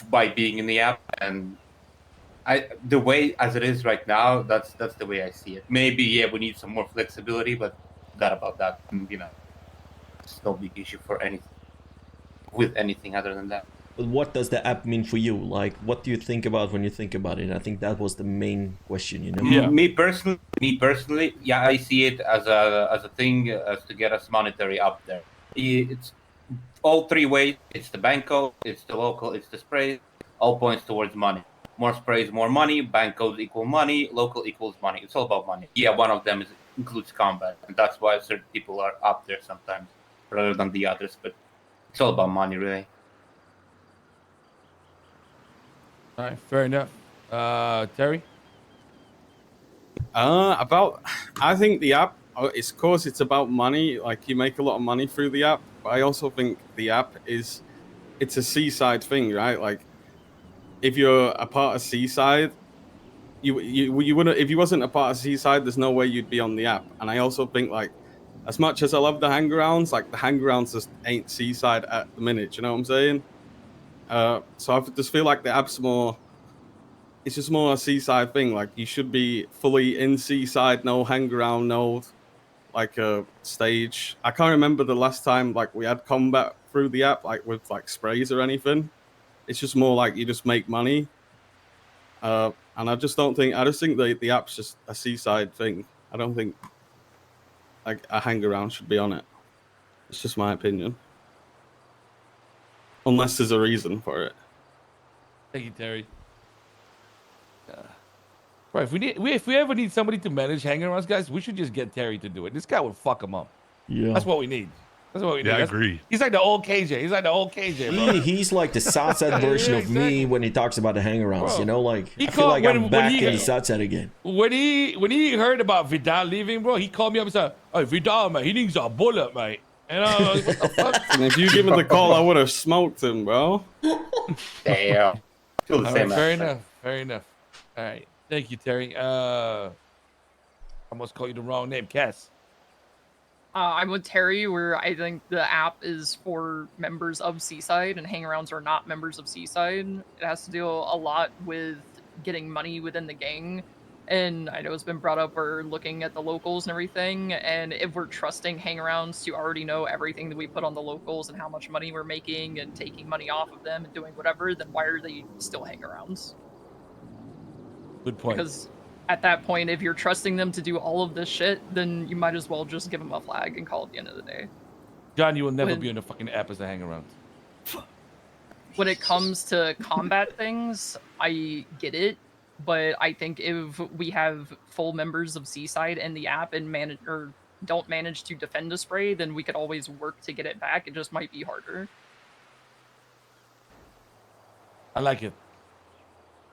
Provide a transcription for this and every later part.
by being in the app. And the way as it is right now, that's the way I see it. Maybe we need some more flexibility, but that about that, it's no big issue for anything with anything other than that. But what does the app mean for you? Like, what do you think about when you think about it? I think that was the main question, you know? Yeah. Me personally, yeah, I see it as a thing as to get us monetary up there. It's all three ways. It's the banco, it's the local, it's the spray. All points towards money. More sprays, more money. Bancos equal money. Local equals money. It's all about money. Yeah, one of them includes combat, and that's why certain people are up there sometimes rather than the others. But it's all about money, really. All right, fair enough. Terry? I think the app, it's of course it's about money. Like you make a lot of money through the app, but I also think the app it's a seaside thing, right? Like if you're a part of seaside, you wouldn't, if you wasn't a part of seaside, there's no way you'd be on the app. And I also think like, as much as I love the hangarounds, like the hangarounds just ain't seaside at the minute. You know what I'm saying? So I just feel like the app's more. It's just more a seaside thing. Like you should be fully in seaside, no hang around, no like a stage. I can't remember the last time like we had combat through the app, like with like sprays or anything. It's just more like you just make money. And I just think the app's just a seaside thing. I don't think like a hang around should be on it. It's just my opinion. Unless there's a reason for it. Thank you, Terry. Right, if we ever need somebody to manage hang-arounds, guys, we should just get Terry to do it. This guy would fuck him up. Yeah. That's what we need. That's what we need. Yeah, I agree. He's like the old KJ. He's like the old KJ, bro. He's like the Southside version of me when he talks about the hangarounds, Bro, you know? Like, he I feel like called- I'm back he- in the Southside again. When he heard about Vidal leaving, bro, he called me up and said, "Hey, Vidal, man, he needs a bullet, mate." And I was like, "What the fuck?" And if you give him the call, I would have smoked him, bro. Damn. Still the All same right, fair aspect. enough. Fair enough. All right. Thank you, Terry. I almost called you the wrong name, Cass. I'm with Terry, where I think the app is for members of Seaside, and hangarounds are not members of Seaside. It has to do a lot with getting money within the gang. And I know it's been brought up, we're looking at the locals and everything, and if we're trusting hangarounds to already know everything that we put on the locals and how much money we're making and taking money off of them and doing whatever, then why are they still hangarounds? Good point. Because at that point, if you're trusting them to do all of this shit, then you might as well just give them a flag and call it the end of the day. John, you will never when- be on the fucking app as a hang-around. When it comes to combat things, I get it, but I think if we have full members of Seaside in the app and don't manage to defend a spray, then we could always work to get it back. It just might be harder. I like it.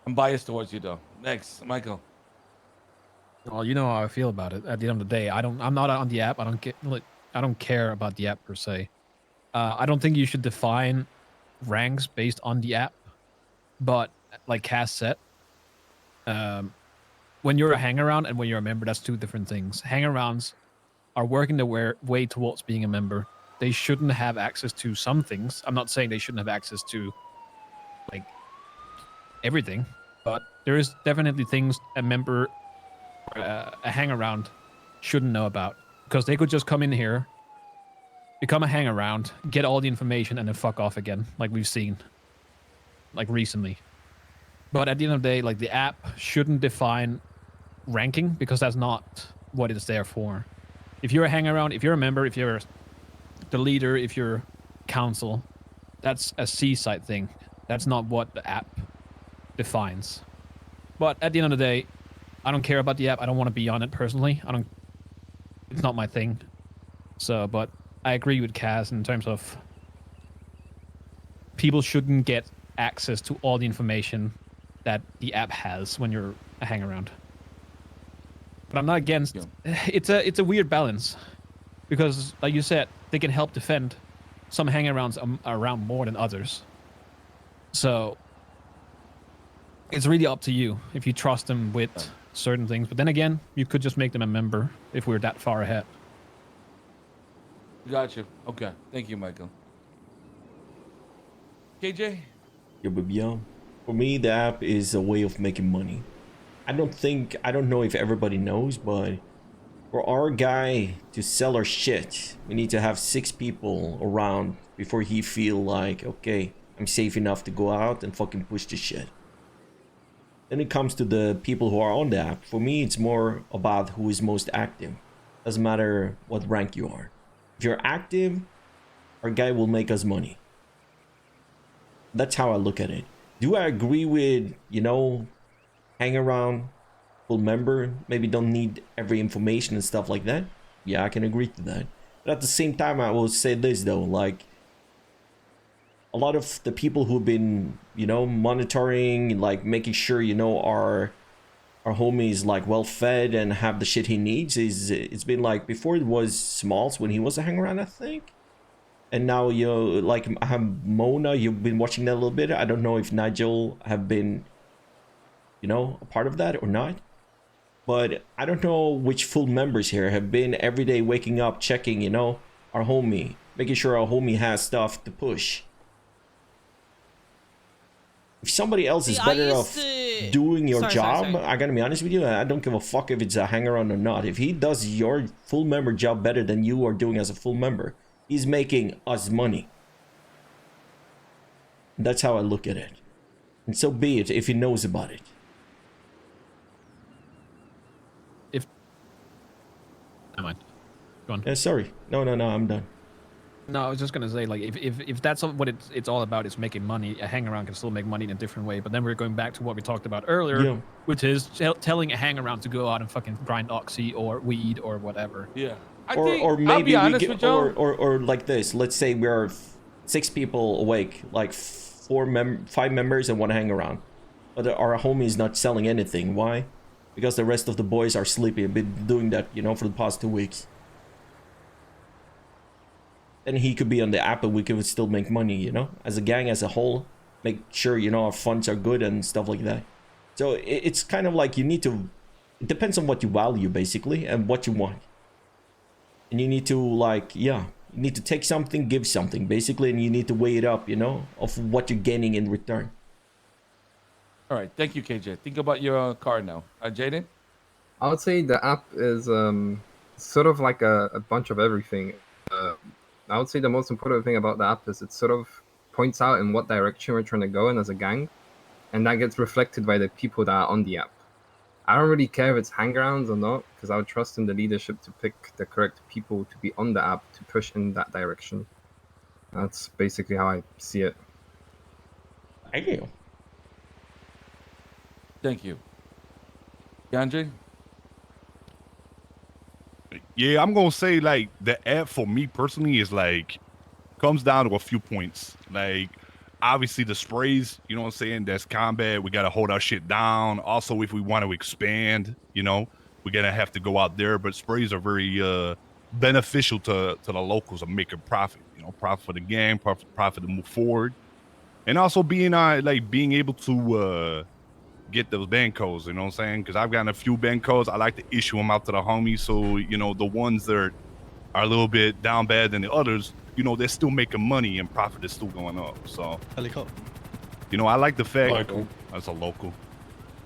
I'm biased towards you, though. Next, Michael. Well, you know how I feel about it. At the end of the day, I'm not on the app. I don't care about the app per se. I don't think you should define ranks based on the app. But like Cass said, when you're a hangaround and when you're a member, that's two different things. Hangarounds are working their way towards being a member. They shouldn't have access to some things. I'm not saying they shouldn't have access to like everything, but there is definitely things a member, a hangaround shouldn't know about, because they could just come in here, become a hangaround, get all the information, and then fuck off again, like we've seen, like recently. But at the end of the day, like the app shouldn't define ranking, because that's not what it's there for. If you're a hangaround, if you're a member, if you're the leader, if you're council, that's a seaside thing. That's not what the app defines. But at the end of the day, I don't care about the app. I don't want to be on it personally. It's not my thing. So, but I agree with Kaz in terms of people shouldn't get access to all the information that the app has when you're a hangaround. But I'm not against. It's a weird balance, because like you said, they can help defend. Some hangarounds are around more than others. So it's really up to you if you trust them with certain things. But then again, you could just make them a member if we're that far ahead. Got you. Okay. Thank you, Michael. KJ? Yeah, but yeah, for me, the app is a way of making money. I don't know if everybody knows, but for our guy to sell our shit, we need to have 6 people around before he feel like, okay, I'm safe enough to go out and fucking push this shit. Then it comes to the people who are on the app. For me, it's more about who is most active. Doesn't matter what rank you are. If you're active, our guy will make us money. That's how I look at it. Do I agree with, hang around, full member, maybe don't need every information and stuff like that? Yeah, I can agree to that. But at the same time, I will say this though, like, a lot of the people who've been, monitoring, like making sure, our homie is like well fed and have the shit he needs, it's been like, before it was Smalls when he was a hang around, I think. And now, like, I have Mona, you've been watching that a little bit. I don't know if Nigel have been, a part of that or not. But I don't know which full members here have been every day waking up, checking, our homie, making sure our homie has stuff to push. If somebody else is better off doing your job, I gotta be honest with you, I don't give a fuck if it's a hanger-on or not. If he does your full member job better than you are doing as a full member, he's making us money. That's how I look at it. And so be it if he knows about it. Never mind. Go on. Yeah, sorry. No, I'm done. No, I was just gonna say, like, if that's what it's all about, is making money. A hang around can still make money in a different way. But then we're going back to what we talked about earlier, which is telling a hang around to go out and fucking grind oxy or weed or whatever. Yeah. Or maybe or like this. Let's say we're 6 people awake, like 5 members and 1 hang around, but our homie is not selling anything. Why? Because the rest of the boys are sleepy. I've been doing that, for the past 2 weeks. Then he could be on the app and we could still make money, as a gang as a whole. Make sure, our funds are good and stuff like that. So it's kind of like it depends on what you value, basically, and what you want. And you need to, you need to take something, give something, basically, and you need to weigh it up, of what you're gaining in return. All right, thank you, KJ. Think about your card now. Jaden? I would say the app is sort of like a bunch of everything. I would say the most important thing about the app is it sort of points out in what direction we're trying to go in as a gang, and that gets reflected by the people that are on the app. I don't really care if it's hangarounds or not, because I would trust in the leadership to pick the correct people to be on the app to push in that direction. That's basically how I see it. Thank you. Thank you. Andre? Yeah, I'm gonna say, like, the app for me personally is like comes down to a few points. Like, obviously the sprays, you know what I'm saying? That's combat. We gotta hold our shit down. Also, if we want to expand, we gotta have to go out there. But sprays are very beneficial to the locals and make a profit. Profit for the gang, profit to move forward, and also being able to get those band codes, you know what I'm saying? Because I've gotten a few band codes. I like to issue them out to the homies, so the ones that are a little bit down bad than the others, they're still making money and profit is still going up. So Helicopter. I like the fact Local. That's a local.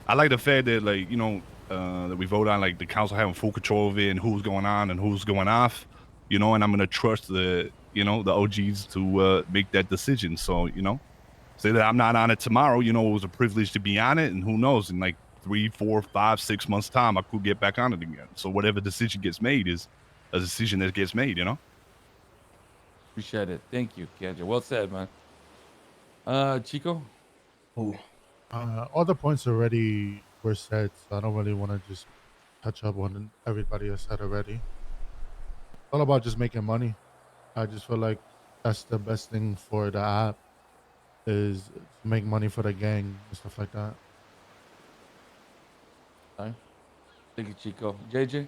I like the fact that that we vote on, like, the council having full control of it and who's going on and who's going off, and I'm gonna trust the OGs to make that decision. So say that I'm not on it tomorrow, it was a privilege to be on it, and who knows, in like 3, 4, 5, 6 months time, I could get back on it again. So whatever decision gets made is a decision that gets made, Appreciate it. Thank you, KJ. Well said, man. Chico? All the points already were said, so I don't really want to just touch up on everybody has said already. It's all about just making money. I just feel like that's the best thing for the app, is to make money for the gang and stuff like that. Thank you, Chico. JJ?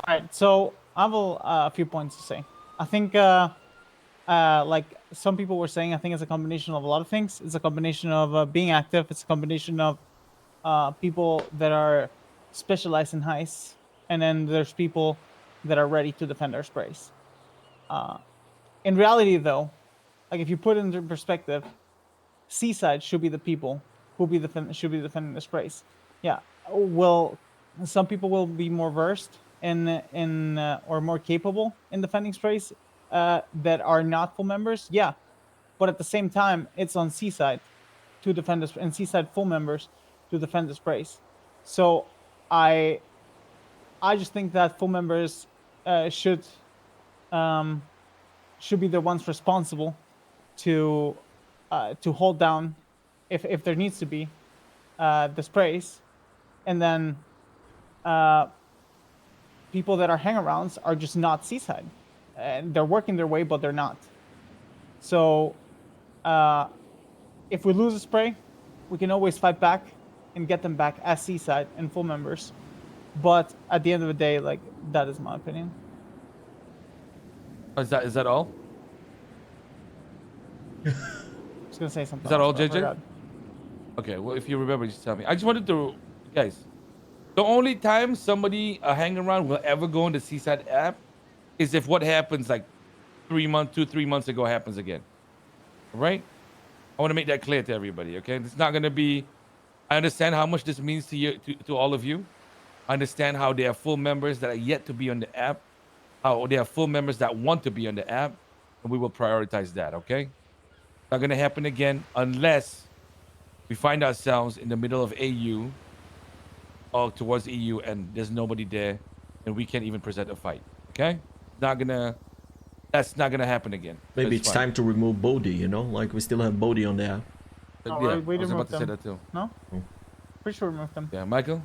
All right, so I have a few points to say. I think, like some people were saying, I think it's a combination of a lot of things. It's a combination of being active. It's a combination of people that are specialized in heists, and then there's people that are ready to defend our sprays. In reality, though, like if you put it into perspective, Seaside should be the people who should be defending the sprays. Yeah, will some people will be more versed in or more capable in defending sprays that are not full members? Yeah, but at the same time, it's on Seaside to defend this, and Seaside full members to defend the sprays. So I just think that full members should be the ones responsible to hold down if there needs to be the sprays, and then people that are hangarounds are just not Seaside, and they're working their way, but they're not. So if we lose a spray, we can always fight back and get them back as Seaside and full members. But at the end of the day, like, that is my opinion. Is that all? I was gonna say something. Is that all, but I JJ? forgot. Okay, well, if you remember, just tell me. I just wanted to, guys, the only time somebody hang around will ever go on the Seaside app is if what happens like 3 months ago happens again. All right? I want to make that clear to everybody, okay? It's not going to be, I understand how much this means to you, to all of you. I understand how there are full members that are yet to be on the app, how there are full members that want to be on the app, and we will prioritize that, okay? Not going to happen again unless we find ourselves in the middle of AU or towards EU and there's nobody there and we can't even present a fight, okay? That's not gonna happen again. Maybe it's time to remove Bodhi, you know? Like, we still have Bodhi on there. Oh, Yeah, we I was about removed to say them. that too. No? Oh. Pretty sure we removed them. Yeah, Michael?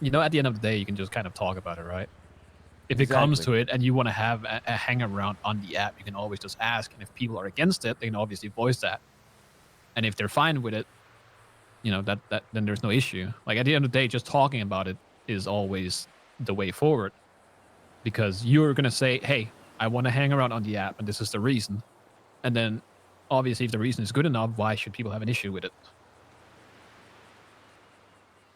You know, at the end of the day, you can just kind of talk about it, right? If it comes to it and you want to have a hang around on the app, you can always just ask. And if people are against it, they can obviously voice that. And if they're fine with it, you know, that then there's no issue. Like, at the end of the day, just talking about it is always the way forward. Because you're going to say, hey, I want to hang around on the app, and this is the reason. And then, obviously, if the reason is good enough, why should people have an issue with it?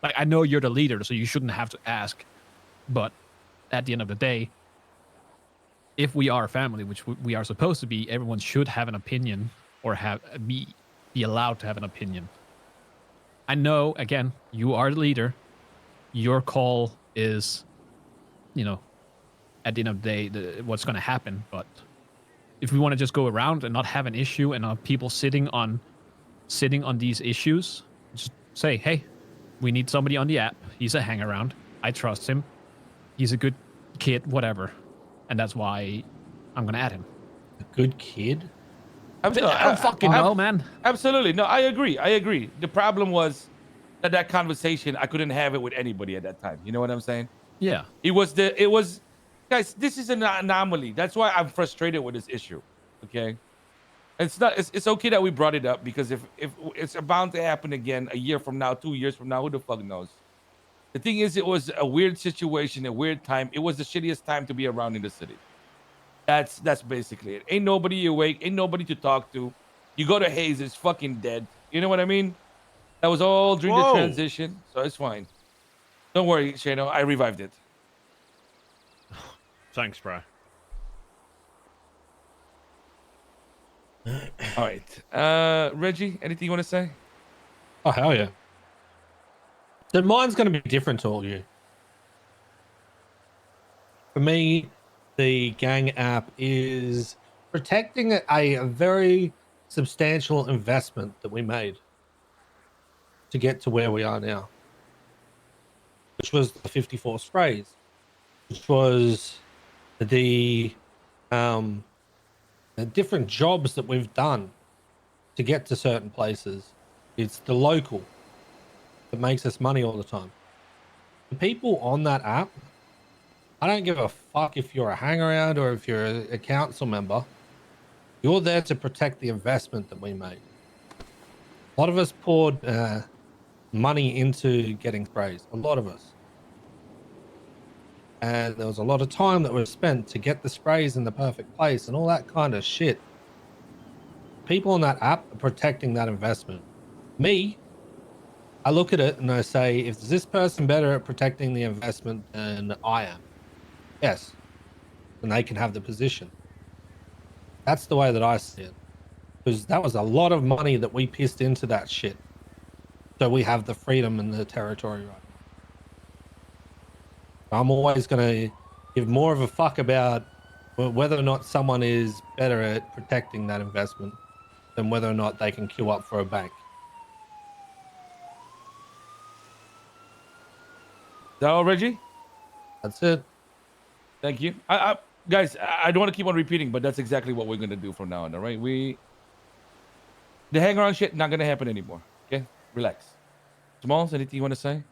Like, I know you're the leader, so you shouldn't have to ask. But at the end of the day, if we are a family, which we are supposed to be, everyone should have an opinion or be allowed to have an opinion. I know, again, you are the leader. Your call is, you know, at the end of the day, what's going to happen. But if we want to just go around and not have an issue and people sitting on these issues, just say, hey, we need somebody on the app. He's a hang around. I trust him. He's a good kid, whatever. And that's why I'm going to add him. A good kid? I don't fucking know, man. Absolutely. No, I agree. The problem was that conversation, I couldn't have it with anybody at that time. You know what I'm saying? Yeah. It was, guys, this is an anomaly. That's why I'm frustrated with this issue. Okay. It's okay that we brought it up, because if it's bound to happen again a year from now, 2 years from now, who the fuck knows? The thing is, it was a weird situation, a weird time. It was the shittiest time to be around in the city. That's basically it. Ain't nobody awake. Ain't nobody to talk to. You go to Hayes, it's fucking dead. You know what I mean? That was all during the transition, so it's fine. Don't worry, Shano. I revived it. Thanks, bro. All right. Reggie, anything you want to say? Oh, hell yeah. So mine's going to be different to all of you. For me, the gang app is protecting a very substantial investment that we made to get to where we are now, which was the 54 sprays, which was the different jobs that we've done to get to certain places. It's the local that makes us money all the time. The people on that app, I don't give a fuck if you're a hangaround or if you're a council member. You're there to protect the investment that we made. A lot of us poured money into getting sprays. A lot of us. And there was a lot of time that was spent to get the sprays in the perfect place and all that kind of shit. People on that app are protecting that investment. Me, I look at it and I say, is this person better at protecting the investment than I am? Yes. Then they can have the position. That's the way that I see it. because that was a lot of money that we pissed into that shit. So we have the freedom and the territory right now. I'm always going to give more of a fuck about whether or not someone is better at protecting that investment than whether or not they can queue up for a bank. Is that all, Reggie? That's it. Thank you. Guys, I don't want to keep on repeating, but that's exactly what we're gonna do from now on. All right, the hang around shit not gonna happen anymore. Okay, relax. Smalls, anything you want to say?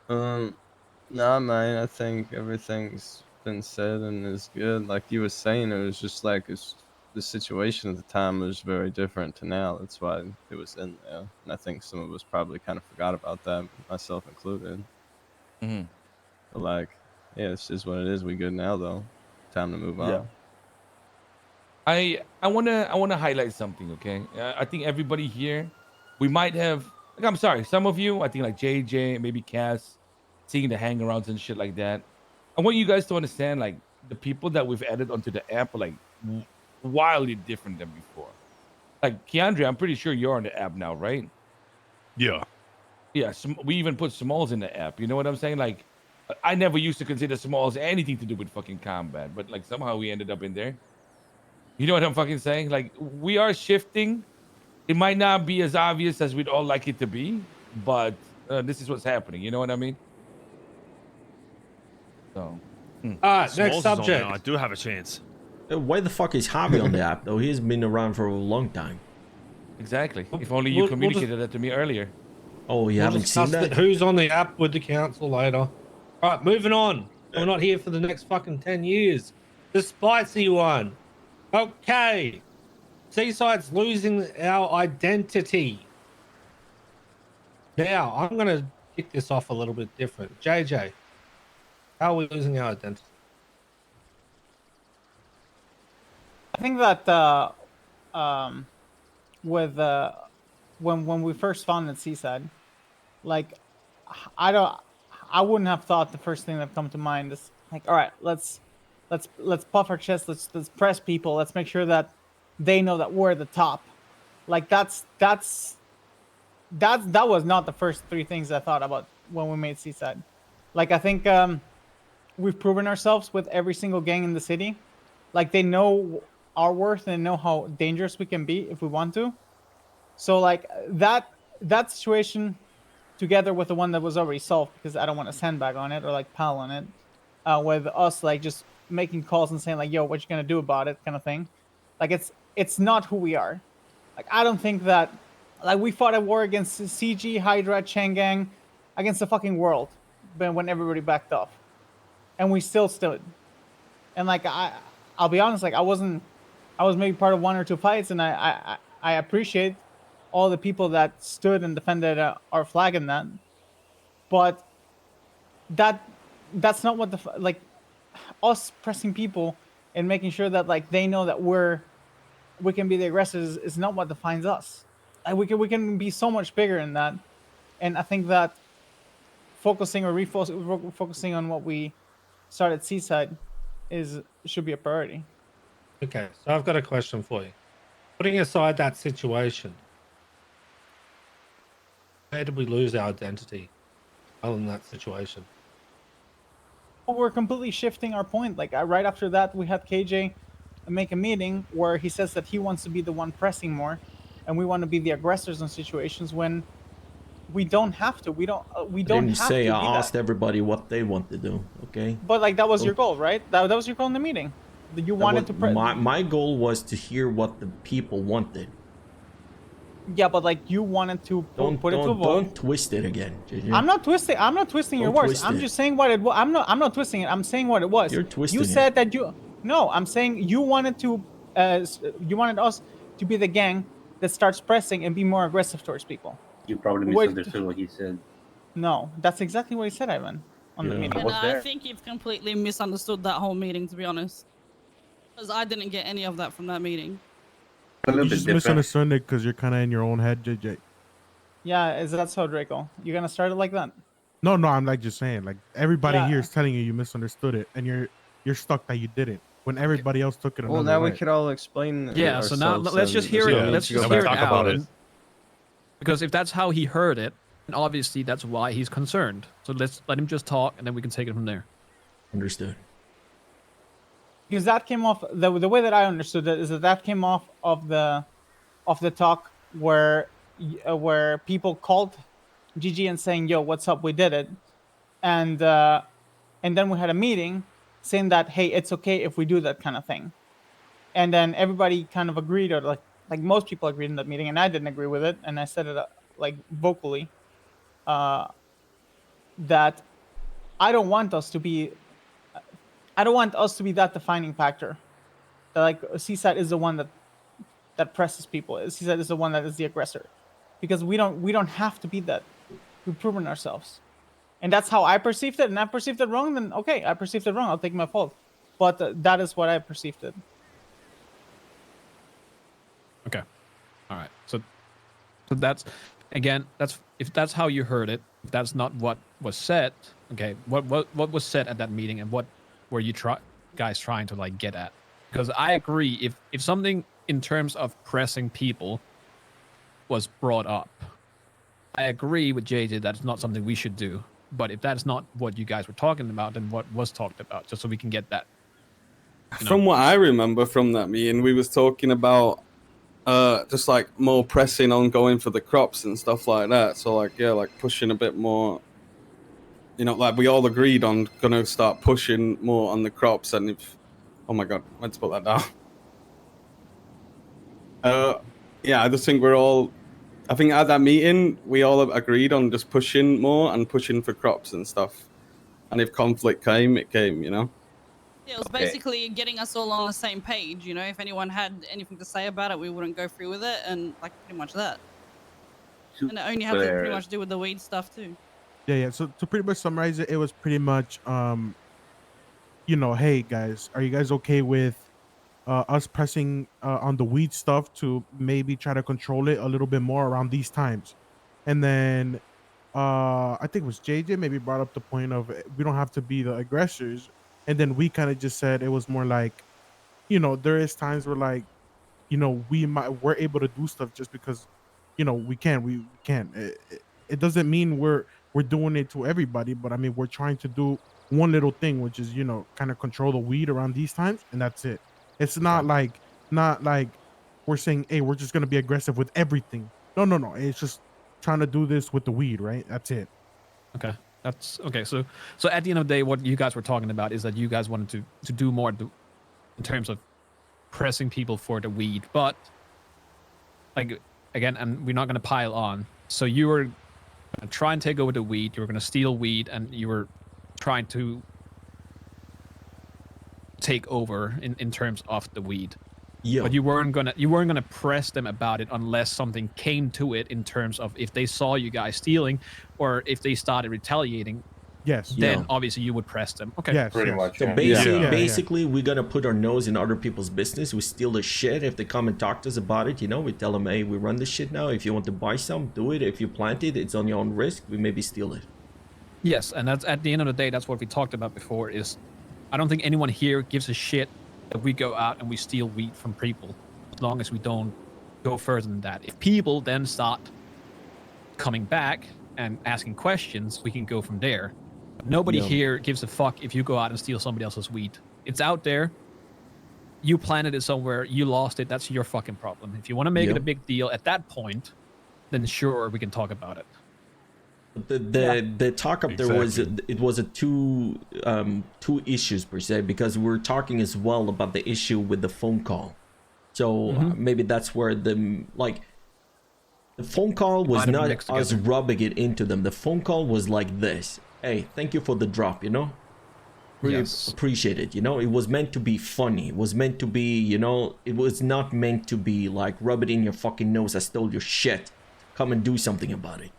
Nah, man. I think everything's been said and is good. Like you were saying, it was just like the situation at the time was very different to now. That's why it was in there, and I think some of us probably kind of forgot about that, myself included. Mm-hmm. But like, yeah, it's just what it is. We good now, though. Time to move on. Yeah. I wanna highlight something. Okay, I think everybody here, we might have. Like, I'm sorry, some of you. I think like JJ, maybe Cass, seeing the hangarounds and shit like that. I want you guys to understand, like the people that we've added onto the app are like wildly different than before. Like Keandre, I'm pretty sure you're on the app now, right? Yeah. Yeah, we even put Smalls in the app. You know what I'm saying? Like, I never used to consider Smalls anything to do with fucking combat, but like somehow we ended up in there. You know what I'm fucking saying? Like, we are shifting. It might not be as obvious as we'd all like it to be, but this is what's happening. You know what I mean? So, next subject. I do have a chance. Why the fuck is Javi on the app though? He's been around for a long time. Exactly. If only you communicated that to me earlier. Oh, you haven't seen that? Who's on the app with the council later? All right, moving on. We're not here for the next fucking 10 years. The spicy one. Okay. Seaside's losing our identity. Now, I'm going to kick this off a little bit different. JJ, how are we losing our identity? I think that with when we first founded Seaside, like I wouldn't have thought the first thing that come to mind is like, all right, let's puff our chest, let's press people, let's make sure that they know that we're the top. Like that was not the first three things I thought about when we made Seaside. Like I think we've proven ourselves with every single gang in the city. Like they know our worth and know how dangerous we can be if we want to. So like that situation together with the one that was already solved, because I don't want to sandbag on it or like pal on it, with us like just making calls and saying like, yo, what you gonna do about it kind of thing. Like it's not who we are. Like I don't think that, like we fought a war against CG, Hydra, Chang'an, against the fucking world, but when everybody backed off, and we still stood. And like I'll be honest, like I was maybe part of one or two fights, and I appreciate all the people that stood and defended our flag in that. But that's not what like us pressing people and making sure that like they know that we can be the aggressors is not what defines us. Like we can be so much bigger in that. And I think that focusing or refocusing on what we started Seaside should be a priority. Okay, so I've got a question for you. Putting aside that situation, where did we lose our identity other than that situation? We're completely shifting our point. Like right after that, we had KJ make a meeting where he says that he wants to be the one pressing more, and we want to be the aggressors in situations when we don't have to. We don't I didn't have say to I be asked everybody what they want to do. Okay. But like that was your goal, right? That was your goal in the meeting. That you wanted to. My goal was to hear what the people wanted. Yeah, but like you wanted to put it to a vote. Don't twist it again. I'm not twisting. I'm not twisting your words. I'm just saying what it was. I'm not twisting it. I'm saying what it was. You're twisting it. You said that you. No, I'm saying you wanted to. You wanted us to be the gang that starts pressing and be more aggressive towards people. You probably misunderstood what he said. No, that's exactly what he said, Ivan, on the meeting. And I think you've completely misunderstood that whole meeting, to be honest. Because I didn't get any of that from that meeting. You just misunderstood it because you're kind of in your own head, JJ. Yeah, is that so, Draco? You're gonna start it like that? No, I'm like just saying, like everybody here is telling you misunderstood it, and you're stuck that you didn't. when everybody else took it another Well, now way. we could all explain. Yeah, so now ourselves let's just then. hear There's it. no need Let's to go just back hear it and out. forth. and- Because if that's how he heard it, then obviously that's why he's concerned. So let's let him just talk, and then we can take it from there. Understood. Because that came off the way that I understood it is that came off of the talk where people called GG and saying, "Yo, what's up? We did it," and then we had a meeting saying that, "Hey, it's okay if we do that kind of thing," and then everybody kind of agreed, or like most people agreed in that meeting, and I didn't agree with it, and I said it like vocally, that I don't want us to be that defining factor. That like CSAT is the one that presses people. CSAT is the one that is the aggressor, because we don't have to be that. We've proven ourselves, and that's how I perceived it. And I perceived it wrong. Then okay, I perceived it wrong. I'll take my fault. But that is what I perceived it. Okay. All right. So that's again, that's if that's how you heard it. If that's not what was said. Okay. What was said at that meeting, and what were you guys trying to like get at? Because I agree, if something in terms of pressing people was brought up, I agree with JJ that it's not something we should do. But if that's not what you guys were talking about, then what was talked about, just so we can get that. From what I remember from that meeting, we was talking about just like more pressing on going for the crops and stuff like that. So like, yeah, like pushing a bit more, you know, like we all agreed on gonna start pushing more on the crops. And if, oh my God, let's put that down. Yeah, I just think I think at that meeting, we all agreed on just pushing more and pushing for crops and stuff. And if conflict came, it came, you know? Yeah, it was basically getting us all on the same page. You know, if anyone had anything to say about it, we wouldn't go through with it, and like pretty much that. And it only had to pretty much do with the weed stuff too. Yeah. So to pretty much summarize it, it was pretty much, you know, hey guys, are you guys okay with us pressing on the weed stuff to maybe try to control it a little bit more around these times? And then I think it was JJ maybe brought up the point of we don't have to be the aggressors. And then we kind of just said it was more like, you know, there is times where like, you know, we're able to do stuff just because, you know, we can. It doesn't mean we're doing it to everybody, but I mean we're trying to do one little thing, which is, you know, kind of control the weed around these times, and that's it. It's not like we're saying, hey, we're just gonna be aggressive with everything. No. It's just trying to do this with the weed, right? That's it. Okay. That's okay. So at the end of the day, what you guys were talking about is that you guys wanted to do more in terms of pressing people for the weed, but like again, and we're not going to pile on. So you were going to try and take over the weed. You were going to steal weed, and you were trying to take over in terms of the weed. Yeah. But you weren't gonna press them about it unless something came to it in terms of if they saw you guys stealing, or if they started retaliating. Yes. Then Yeah. obviously you would press them. Okay. Yes. Pretty much. So Yeah. basically, we're gonna put our nose in other people's business. We steal the shit. If they come and talk to us about it, you know, we tell them, hey, we run this shit now. If you want to buy some, do it. If you plant it, it's on your own risk. We maybe steal it. Yes, and that's at the end of the day, that's what we talked about before. Is I don't think anyone here gives a shit that we go out and we steal weed from people, as long as we don't go further than that. If people then start coming back and asking questions, we can go from there. But nobody here gives a fuck if you go out and steal somebody else's weed. It's out there. You planted it somewhere. You lost it. That's your fucking problem. If you want to make it a big deal at that point, then sure, we can talk about it. The talk up there was it was a two issues per se, because we're talking as well about the issue with the phone call. So maybe that's where the phone call was not us rubbing it into them. The phone call was like this: hey, thank you for the drop, you know, really appreciate it, you know. It was meant to be funny. It was meant to be, you know, it was not meant to be like rub it in your fucking nose, I stole your shit, come and do something about it.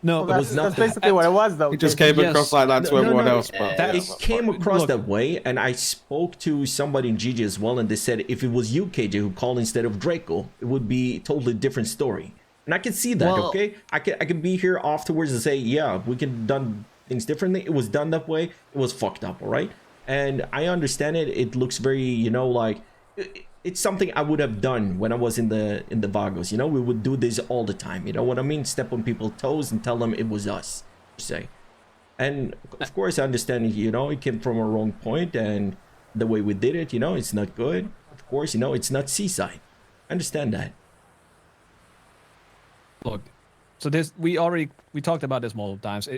No, well, that's basically what it was, though. It just came across like that to everyone else, bro. It came across that way, and I spoke to somebody in GG as well, and they said if it was you, KJ, who called instead of Draco, it would be a totally different story. And I can see that, okay? I can be here afterwards and say, yeah, we could have done things differently. It was done that way. It was fucked up, all right? And I understand it. It looks very, you know, like it's something I would have done when I was in the Vagos. You know, we would do this all the time. You know what I mean? Step on people's toes and tell them it was us, per se. And of course, I understand. You know, it came from a wrong point, and the way we did it, you know, it's not good. Of course, you know, it's not Seaside. I understand that. Look, so this we talked about this multiple times.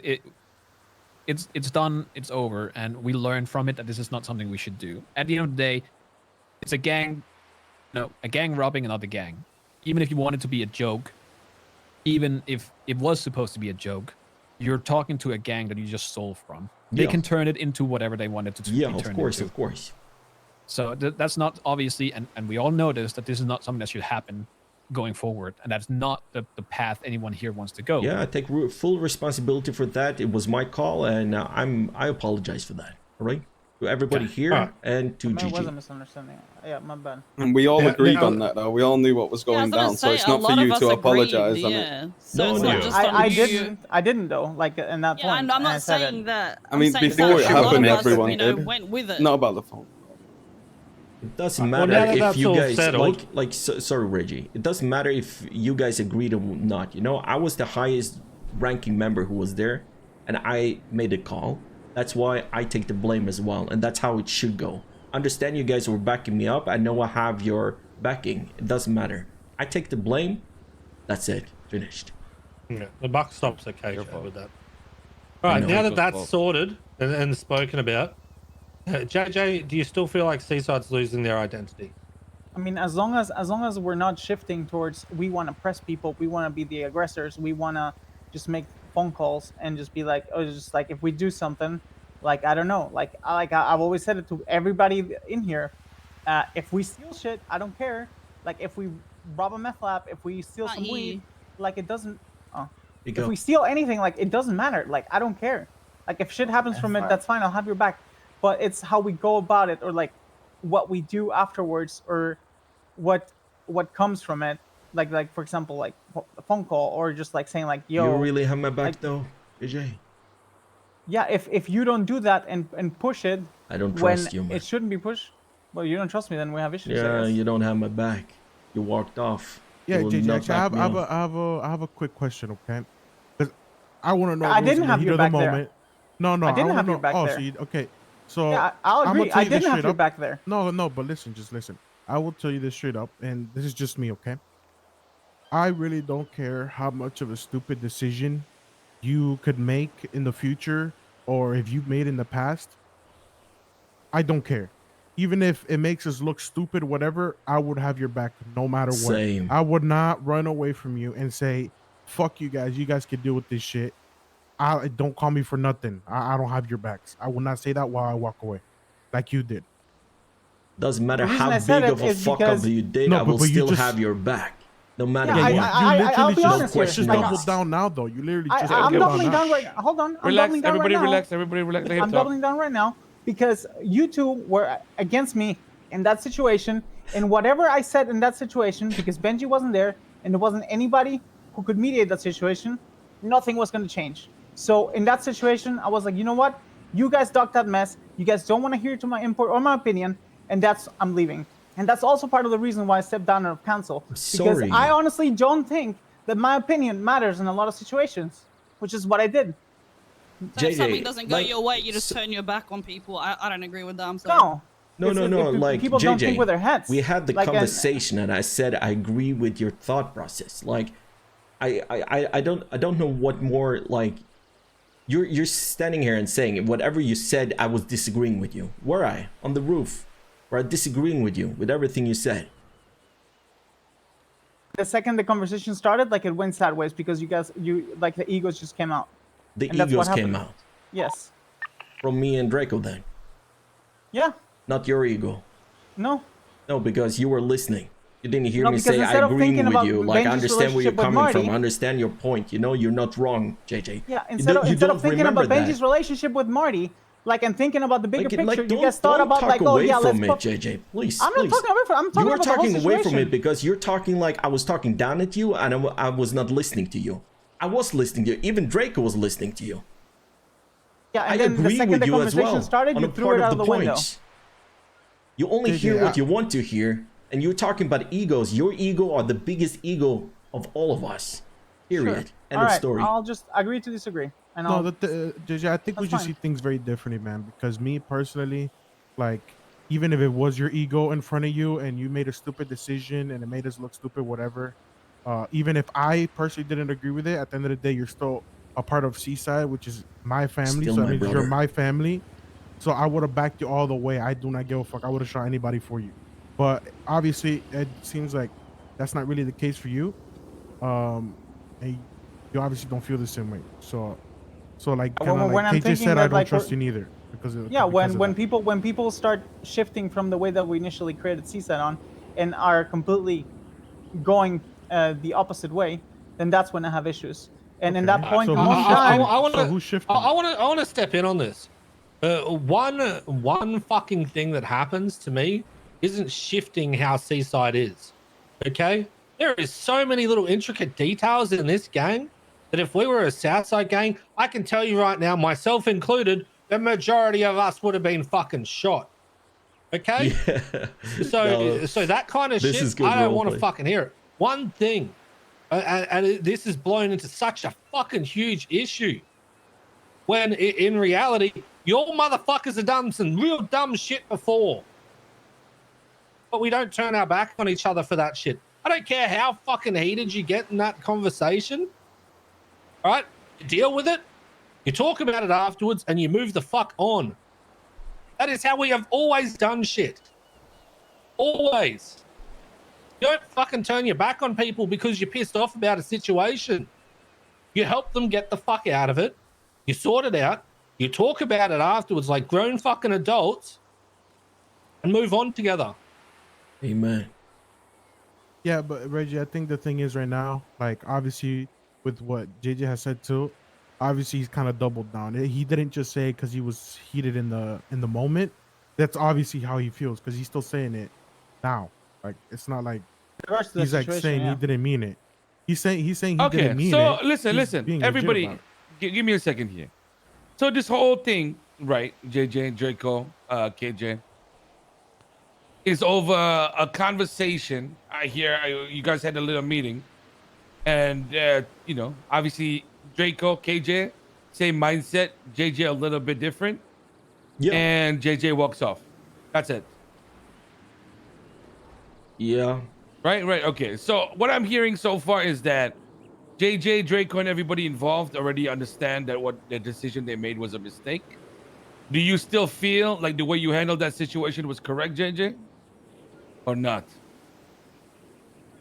It's done, it's over, and we learned from it that this is not something we should do. At the end of the day, it's a gang, a gang robbing another gang. Even if you want it to be a joke, even if it was supposed to be a joke, you're talking to a gang that you just stole from. They can turn it into whatever they want it to be turned into. Of course. So that's not obviously, and we all know this, that this is not something that should happen going forward, and that's not the path anyone here wants to go. Yeah, I take full responsibility for that. It was my call, and I apologize for that. All right, to everybody here and to It was a Gigi. misunderstanding. Yeah, my bad. And we all agreed on that, though. We all knew what was going down, so it's not for you to apologize. I didn't though. Like in that point. Yeah, and I'm and I not said saying it. that. I mean, I'm saying before that it a lot happened, of us, everyone you know, did. went with it. Not about the phone. It doesn't Well, matter now that if that's you all guys settled- sorry, Reggie. It doesn't matter if you guys agreed or not. You know, I was the highest ranking member who was there, and I made a call. That's why I take the blame as well, and that's how it should go. Understand you guys were backing me up. I know I have your backing. It doesn't matter. I take the blame. That's it. Finished. Yeah, the buck stops at KJ with that. All right, now that that's sorted and spoken about, JJ, do you still feel like Seaside's losing their identity? I mean, as long as we're not shifting towards we want to press people, we want to be the aggressors, we want to just make phone calls and just be like, oh, just like if we do something, like I don't know, like I've always said it to everybody in here, if we steal shit, I don't care. Like if we rob a meth lab, if we steal some weed, like it doesn't. If we steal anything, like it doesn't matter. Like I don't care. Like if shit happens from it, that's fine. I'll have your back. But it's how we go about it, or like what we do afterwards, or what comes from it. Like for example, like a phone call, or just like saying like, "Yo." You really have my back though, AJ. Yeah, if you don't do that and push it, I don't when trust you, man. it shouldn't be pushed. Well, you don't trust me, then we have issues. I Yeah, guess. you don't have my back. You walked off. Yeah, You will JJ, not actually, back me up. I have a quick question, okay? Because I want to know. I what was didn't in the have heat your of the back there. moment. No, I didn't wanna have your know- back oh, there. So okay, so Yeah, I'll I'ma agree. tell I you this didn't have straight your up. back there. No, but listen, just listen. I will tell you this straight up, and this is just me, okay? I really don't care how much of a stupid decision you could make in the future, or if you've made in the past. I don't care. Even if it makes us look stupid, whatever, I would have your back no matter what. Same. I would not run away from you and say, fuck you guys. You guys can deal with this shit. Don't call me for nothing. I don't have your backs. I will not say that while I walk away like you did. Doesn't matter The reason how I said big it of a is fuck up because- you did, No, I will but you still just- have your back. No matter Yeah, what. You I'll literally be honest here. just Like, doubled down now, though. You literally just I'm doubled doubling down down now. right. Hold on. I'm Relax, doubling down everybody right now. relax, everybody relax. Let him I'm talk. doubling down right now because you two were against me in that situation, and whatever I said in that situation, because Benji wasn't there and there wasn't anybody who could mediate that situation, nothing was going to change. So in that situation, I was like, you know what? You guys ducked that mess. You guys don't want to hear to my input or my opinion, and I'm leaving. And that's also part of the reason why I stepped down out of council. Because sorry. I honestly don't think that my opinion matters in a lot of situations, which is what I did. So if something JJ, doesn't go like, your way, you just turn your back on people. I don't agree with that. I'm sorry. No. No, It's- no, if like people don't think JJ, with their heads. we had the Like, and- conversation, and I said I agree with your thought process. Like, I don't know what more. Like, you're standing here and saying whatever you said, I was disagreeing with you. Were I on the roof? Were I disagreeing with you with everything you said? The second the conversation started, like it went sideways because you like the egos just came out. The And that's what egos came happened. out Yes. from me and Draco. Then, Yeah. not your ego. No. No, because you were listening. You didn't hear No, me because say instead I of agreeing thinking with about you. Like, I Benji's understand where you're relationship with coming from. Marty- I understand your point. You know, you're not wrong, JJ. Yeah. You Instead don't- you of don't thinking about remember that. Benji's relationship with Marty, like and thinking about the bigger Like, picture, you don't- guys thought don't about talk like, oh away yeah, let's from it, put. JJ. Please, I'm not please. talking away from. I'm talking You were about the whole talking away from situation. it because you're talking like I was talking down at you, and I was not listening to you. I was listening to you. Even Draco was listening to you. Yeah, and I then the agree second with the you as conversation well started, on you a threw part it out of of the the window. points. You only JJ, hear what you want to hear, and you're talking about egos. Your ego are the biggest ego of all of us. Period. Sure. End All of right, story. I'll just agree to disagree, and No, I'll. JJ, I think we That's just fine. see things very differently, man. Because me personally, like, even if it was your ego in front of you and you made a stupid decision and it made us look stupid, whatever. Even if I personally didn't agree with it, at the end of the day, you're still a part of Seaside, which is my family. Still So that my means you're brother. my family. So I would have backed you all the way. I do not give a fuck. I would have shot anybody for you. But obviously, it seems like that's not really the case for you. And you obviously don't feel the same way. So like kind of like When I'm KJ thinking said, I that don't like trust you neither because of yeah, because of that. when people start shifting from the way that we initially created Seaside on and are completely going the opposite way, then that's when I have issues. And in that Okay. point, So who's one time, shifting? So wanna, who's shifting? I want to step in on this. One fucking thing that happens to me isn't shifting how Seaside is. Okay, there is so many little intricate details in this gang that if we were a Southside gang, I can tell you right now, myself included, the majority of us would have been fucking shot. Okay, Yeah. so No, that kind of this shit, is good I don't want to roleplay. fucking hear it. One thing, this is blown into such a fucking huge issue. When in reality, your motherfuckers have done some real dumb shit before. But we don't turn our back on each other for that shit. I don't care how fucking heated you get in that conversation. All right? You deal with it, you talk about it afterwards, and you move the fuck on. That is how we have always done shit. Always. You don't fucking turn your back on people because you're pissed off about a situation. You help them get the fuck out of it. You sort it out. You talk about it afterwards like grown fucking adults and move on together. Amen. Yeah, but Reggie, I think the thing is right now, like obviously with what JJ has said too, obviously he's kind of doubled down. He didn't just say because he was heated in the moment. That's obviously how he feels because he's still saying it now. Like it's not like the rest of the he's like situation, saying yeah. he didn't mean it. He's saying he Okay, didn't mean so it. listen, He's listen, being legit everybody, about it. give me a second here. So this whole thing, right, JJ, Draco, KJ, is over a conversation. I hear you guys had a little meeting, and you know, obviously Draco, KJ, same mindset. JJ a little bit different. Yeah. And JJ walks off. That's it. Yeah. Right. Okay. So what I'm hearing so far is that JJ, Draco, and everybody involved already understand that what the decision they made was a mistake. Do you still feel like the way you handled that situation was correct, JJ? Or not?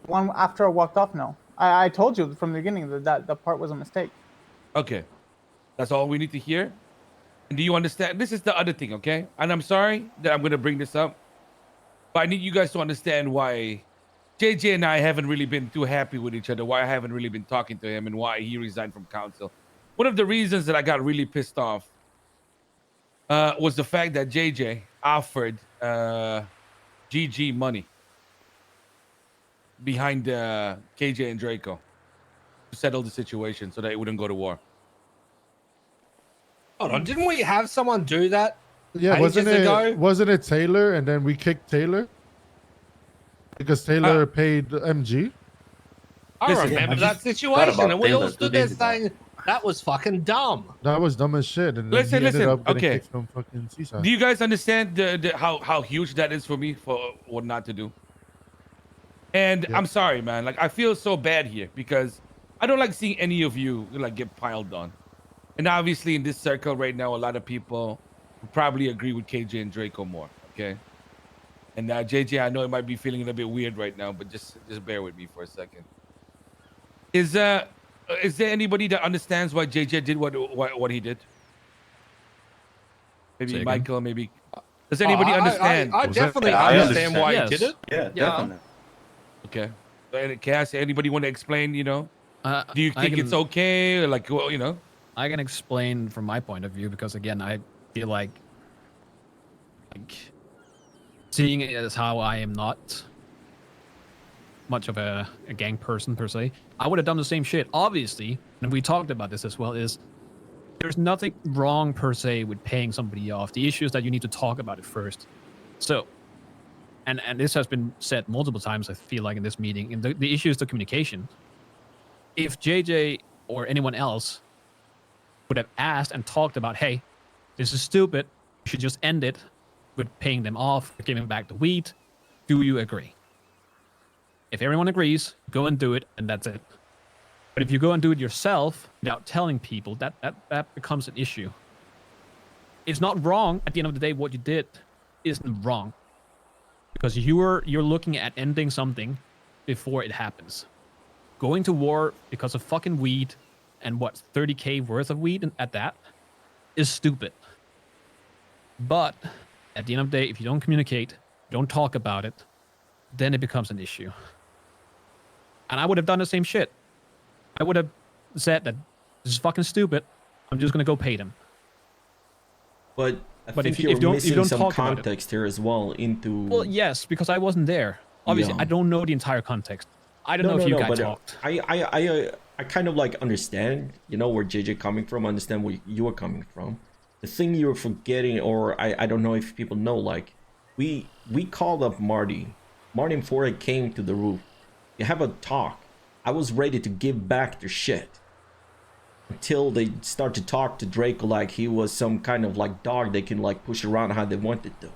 One after I walked off, no. I told you from the beginning that the part was a mistake. Okay. That's all we need to hear. And do you understand? This is the other thing, okay? And I'm sorry that I'm going to bring this up, but I need you guys to understand why JJ and I haven't really been too happy with each other, why I haven't really been talking to him, and why he resigned from council. One of the reasons that I got really pissed off was the fact that JJ offered GG money behind KJ and Draco to settle the situation so that it wouldn't go to war. Hold on, didn't we have someone do that? Yeah, ages ago? wasn't it Taylor and then we kicked Taylor? Because Taylor paid MG. I Listen, remember I that just situation, thought about and we all Taylor 2 stood there days ago. saying that was fucking dumb. That was dumb as shit. And then Listen, he ended up getting okay. kicked from fucking Seaside. Do you guys understand how huge that is for me for what not to do? And Yeah. I'm sorry, man. Like I feel so bad here because I don't like seeing any of you like get piled on. And obviously in this circle right now, a lot of people would probably agree with KJ and Draco more. Okay. And JJ, I know it might be feeling a bit weird right now, but just bear with me for a second. Is there anybody that understands why JJ did what he did? Maybe Say again? Michael, maybe. Does anybody understand? I definitely I understand why Yes. he did it. Yeah, definitely. Okay. And Cass, anybody want to explain, you know? Do you I think can- it's okay? Or like, well, you know? I can explain from my point of view because again, I feel like seeing it as how I am not much of a gang person per se, I would have done the same shit. Obviously, and we talked about this as well, is there's nothing wrong per se with paying somebody off. The issue is that you need to talk about it first. So, and this has been said multiple times, I feel like, in this meeting, and the issue is the communication. If JJ or anyone else would have asked and talked about, hey, this is stupid, you should just end it with paying them off, giving back the wheat, do you agree? If everyone agrees, go and do it, and that's it. But if you go and do it yourself without telling people, that becomes an issue. It's not wrong. At the end of the day, what you did isn't wrong. Because you're looking at ending something before it happens. Going to war because of fucking weed and what, 30K worth of weed at that is stupid. But at the end of the day, if you don't communicate, don't talk about it, then it becomes an issue. And I would have done the same shit. I would have said that this is fucking stupid. I'm just gonna go pay them. But I think you're missing some context here as well into. Well, yes, because I wasn't there. Obviously, I don't know the entire context. I don't know if you guys talked. I kind of like understand, you know, where JJ coming from. I understand where you are coming from. The thing you're forgetting, or I don't know if people know, like we called up Marty. Marty and Ford came to the roof. You have a talk. I was ready to give back their shit until they start to talk to Draco like he was some kind of like dog they can like push around how they wanted to.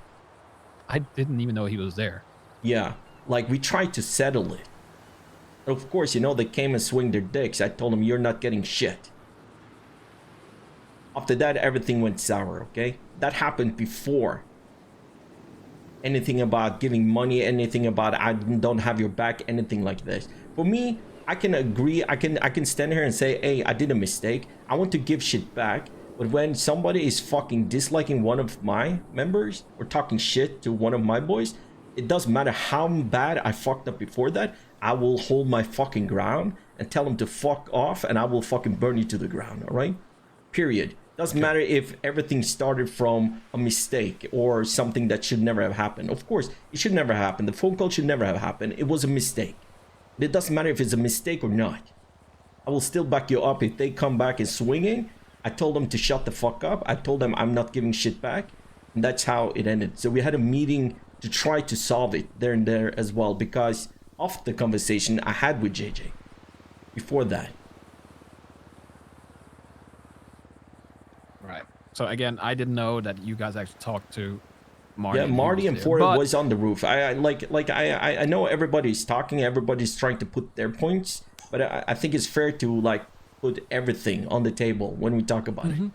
I didn't even know he was there. Yeah, like we tried to settle it. Of course, you know, they came and swing their dicks. I told them, you're not getting shit. After that, everything went sour, okay? That happened before anything about giving money, anything about I don't have your back, anything like this. For me, I can agree. I can stand here and say, hey, I did a mistake. I want to give shit back. But when somebody is fucking disliking one of my members or talking shit to one of my boys, it doesn't matter how bad I fucked up before that. I will hold my fucking ground and tell them to fuck off, and I will fucking burn you to the ground, all right? Period. Doesn't matter if everything started from a mistake or something that should never have happened. Of course, it should never happen. The phone call should never have happened. It was a mistake. It doesn't matter if it's a mistake or not. I will still back you up if they come back and swinging. I told them to shut the fuck up. I told them I'm not giving shit back. And that's how it ended. So we had a meeting to try to solve it there and there as well, because of the conversation I had with JJ before that. Right. So again, I didn't know that you guys actually talked to Marty. Yeah, Marty and Ford was on the roof. I know everybody's talking, everybody's trying to put their points, but I think it's fair to like put everything on the table when we talk about it.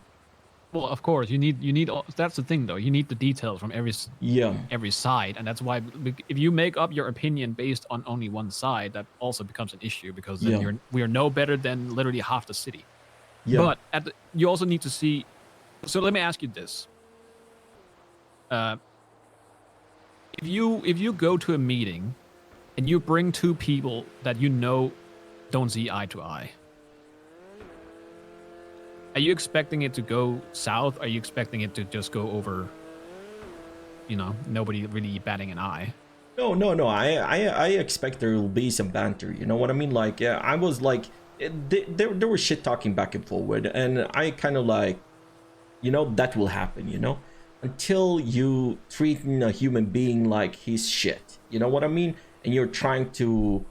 Well, of course, you need. That's the thing, though. You need the details from every side, and that's why if you make up your opinion based on only one side, that also becomes an issue, because then we are no better than literally half the city. Yeah. But you also need to see. So let me ask you this: if you go to a meeting and you bring two people that you know don't see eye to eye, are you expecting it to go south? Are you expecting it to just go over, you know, nobody really batting an eye? No. I expect there will be some banter. You know what I mean? Like, I was like, there was shit talking back and forward, and I kind of like, you know, that will happen. You know, until you treat a human being like he's shit. You know what I mean? And you're trying to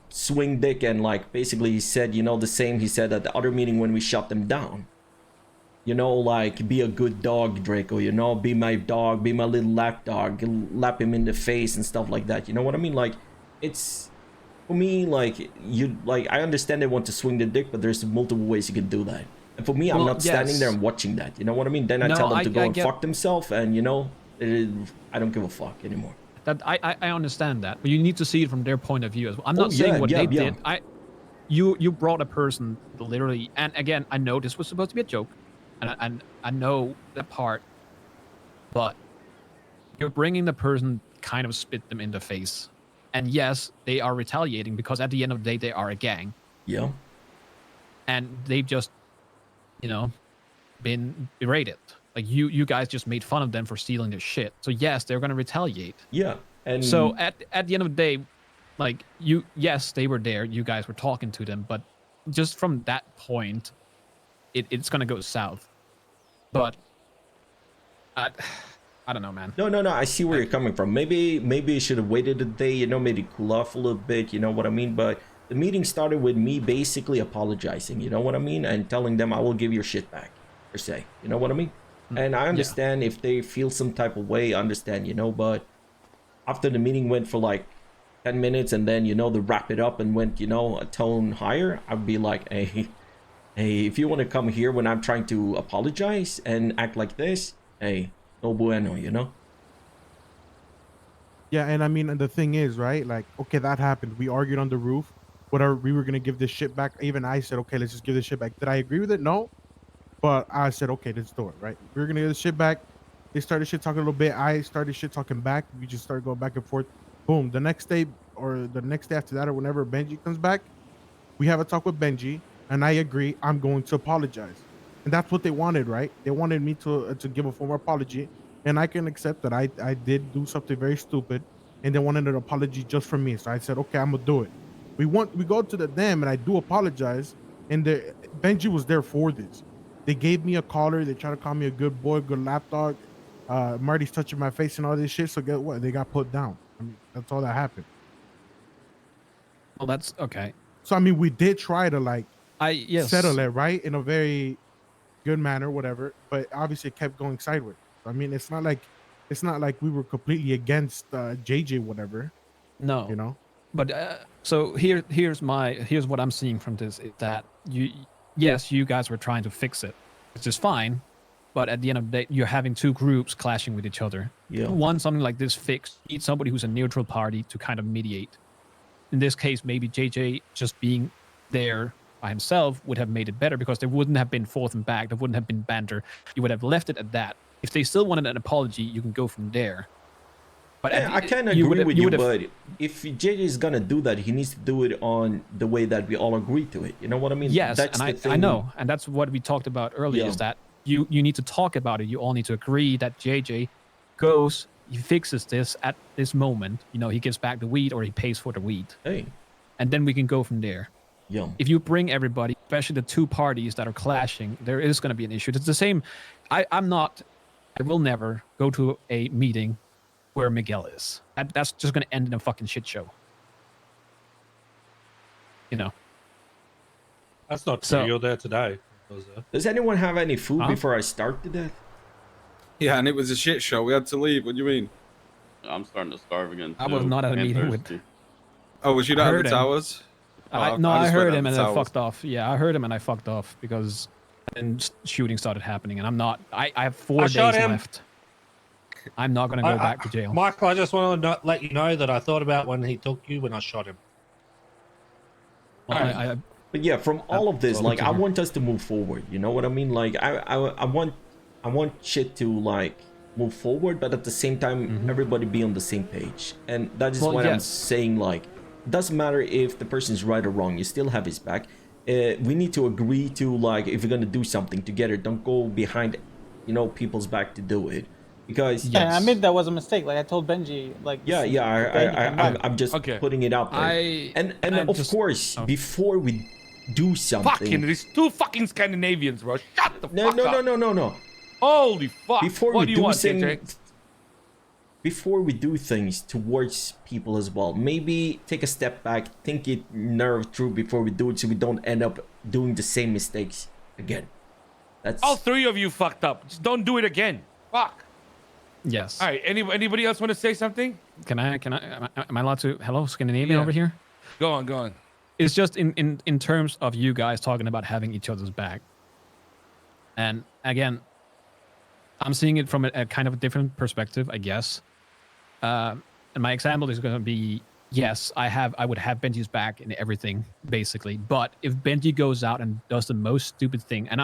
swing dick, and like basically he said, you know, the same he said at the other meeting when we shut them down. You know, like, be a good dog, Draco, you know, be my dog, be my little lap dog, lap him in the face and stuff like that. You know what I mean? Like, it's, for me, like, I understand they want to swing the dick, but there's multiple ways you can do that. And for me, I'm not standing there and watching that. You know what I mean? Then I tell them to go and fuck themselves, and, you know, I don't give a fuck anymore. That I understand that, but you need to see it from their point of view as well. I'm not saying what they did. You brought a person literally, and again, I know this was supposed to be a joke, and I know that part, but you're bringing the person, kind of spit them in the face, and yes, they are retaliating because at the end of the day, they are a gang. Yeah. And they've just, you know, been berated. Like, you guys just made fun of them for stealing their shit. So yes, they're gonna retaliate. Yeah. And so at the end of the day, like, yes, they were there. You guys were talking to them, but just from that point, it's gonna go south. But I don't know, man. No. I see where you're coming from. Maybe you should have waited a day. You know, maybe cool off a little bit. You know what I mean? But the meeting started with me basically apologizing. You know what I mean? And telling them I will give your shit back, per se. You know what I mean? And I understand if they feel some type of way. I understand, you know. But after the meeting went for like 10 minutes and then, you know, to wrap it up and went, you know, a tone higher, I'd be like, hey, if you want to come here when I'm trying to apologize and act like this, hey, no bueno, you know? Yeah, and I mean, and the thing is, right? Like, okay, that happened. We argued on the roof. Whatever, we were gonna give this shit back. Even I said, okay, let's just give this shit back. Did I agree with it? No. But I said, okay, let's do it, right? We were gonna give this shit back. They started shit talking a little bit. I started shit talking back. We just started going back and forth. Boom. The next day or the next day after that or whenever Benji comes back, we have a talk with Benji, and I agree. I'm going to apologize, and that's what they wanted, right? They wanted me to give a formal apology, and I can accept that I did do something very stupid, and they wanted an apology just from me. So I said, okay, I'm gonna do it. We go to the dam, and I do apologize, and Benji was there for this. They gave me a collar. They tried to call me a good boy, good lapdog. Marty's touching my face and all this shit. So guess what? They got put down. I mean, that's all that happened. Well, that's okay. So I mean, we did try to like yes. settle it, right, in a very good manner, whatever. But obviously, it kept going sideways. I mean, it's not like we were completely against JJ, whatever. No, you know. But so here's what I'm seeing from this is that you guys were trying to fix it, which is fine. But at the end of the day, you're having two groups clashing with each other. Yeah. Want something like this fixed, you need somebody who's a neutral party to kind of mediate. In this case, maybe JJ just being there by himself would have made it better because there wouldn't have been forth and back. There wouldn't have been banter. You would have left it at that. If they still wanted an apology, you can go from there. But I kind of agree with you, but if JJ is gonna do that, he needs to do it on the way that we all agree to it. You know what I mean? Yes, that's and the thing. I know, and that's what we talked about earlier. Is that you need to talk about it. You all need to agree that JJ goes, he fixes this at this moment. You know, he gives back the weed or he pays for the weed. Hey, and then we can go from there. Yeah. If you bring everybody, especially the two parties that are clashing, there is going to be an issue. It's the same. I will never go to a meeting where Miguel is. That's just going to end in a fucking shit show. You know. That's not true. You're there today. Does anyone have any food before I start to death? Yeah, and it was a shit show. We had to leave. What do you mean? I'm starting to starve again. I was not at a meeting with. Oh, was you not at the towers? I heard him and I fucked off. Yeah, I heard him and I fucked off because then shooting started happening, and I'm not. I have 4 days left. I'm not going to go back to jail. Michael, I just want to let you know that I thought about when he took you when I shot him. Well, but yeah, from all of this, like, I want us to move forward. You know what I mean? Like, I want shit to like move forward, but at the same time, everybody be on the same page. And that is what I'm saying. Like, it doesn't matter if the person's right or wrong. You still have his back. We need to agree to, like, if you're gonna do something together, don't go behind, you know, people's back to do it. Because yeah, I admit that was a mistake. Like I told Benji, like I'm just putting it out there. And of course, before we do something, fucking these two fucking Scandinavians, bro. Shut the fuck up. No. Holy fuck! Before what we do you want, JJ? Before we do things towards people as well, maybe take a step back, think it nerve through before we do it, so we don't end up doing the same mistakes again. That's all 3 of you fucked up. Just don't do it again. Fuck. Yes. All right. Anybody else want to say something? Am I allowed to? Hello, Scandinavian over here. Go on. It's just in terms of you guys talking about having each other's back. And again, I'm seeing it from a kind of a different perspective, I guess. And my example is going to be, yes, I would have Benji's back in everything, basically. But if Benji goes out and does the most stupid thing, and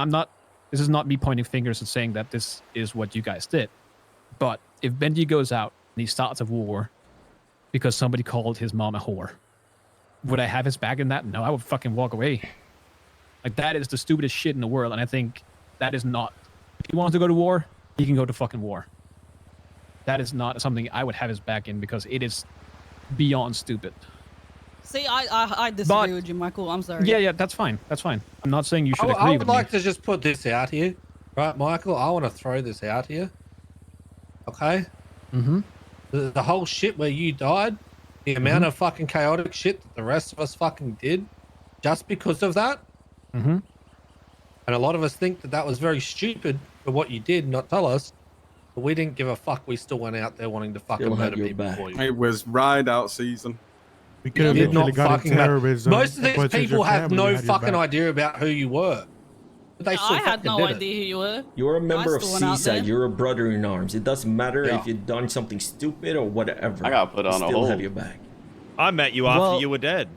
this is not me pointing fingers and saying that this is what you guys did. But if Benji goes out and he starts a war because somebody called his mom a whore, would I have his back in that? No, I would fucking walk away. Like, that is the stupidest shit in the world, and I think that is not... If he wants to go to war, he can go to fucking war. That is not something I would have his back in because it is beyond stupid. See, I disagree with you, Michael. I'm sorry. Yeah, that's fine. That's fine. I'm not saying you should agree I would with like me. to just put this out here, right, Michael? I want to throw this out here. Okay. Mm-hmm. The whole shit where you died, the amount of fucking chaotic shit that the rest of us fucking did, just because of that. Mm-hmm. And a lot of us think that was very stupid for what you did, not tell us. But we didn't give a fuck. We still went out there wanting to fucking Still had murder your people back. for you. It was ride out season. We could have Did literally not got fucking in matter. terrorism. Most of and these protect people your have family, no had your fucking back. idea about who you were. But they still I had fucking no did it. idea who you were. You're a member of still went out Seaside. there. You're a brother in arms. It doesn't matter Yeah. if you've done something stupid or whatever. I got put we on a still have hold. your back. I met you after Well- you were dead.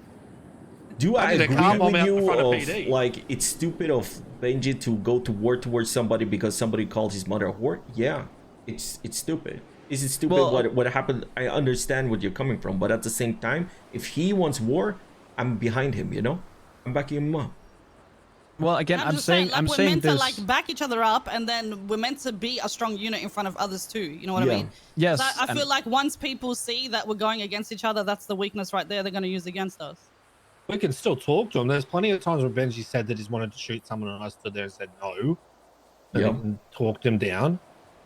Do I I did a agree car bomb with out in you front of of PD. like it's stupid of Benji to go to war towards somebody because somebody called his mother a whore? Yeah, it's stupid. Is it stupid Well, what happened? I understand what you're coming from, but at the same time, if he wants war, I'm behind him. You know, I'm backing him up. Well, again, I'm just saying, like, I'm we're saying meant this. to like back each other up, and then we're meant to be a strong unit in front of others too. You know what I mean? Yes. I and- feel like once people see that we're going against each other, that's the weakness right there. They're going to use against us. We can still talk to him. There's plenty of times where Benji said that he's wanted to shoot someone, and I stood there and said no. And Yep. then talked him down.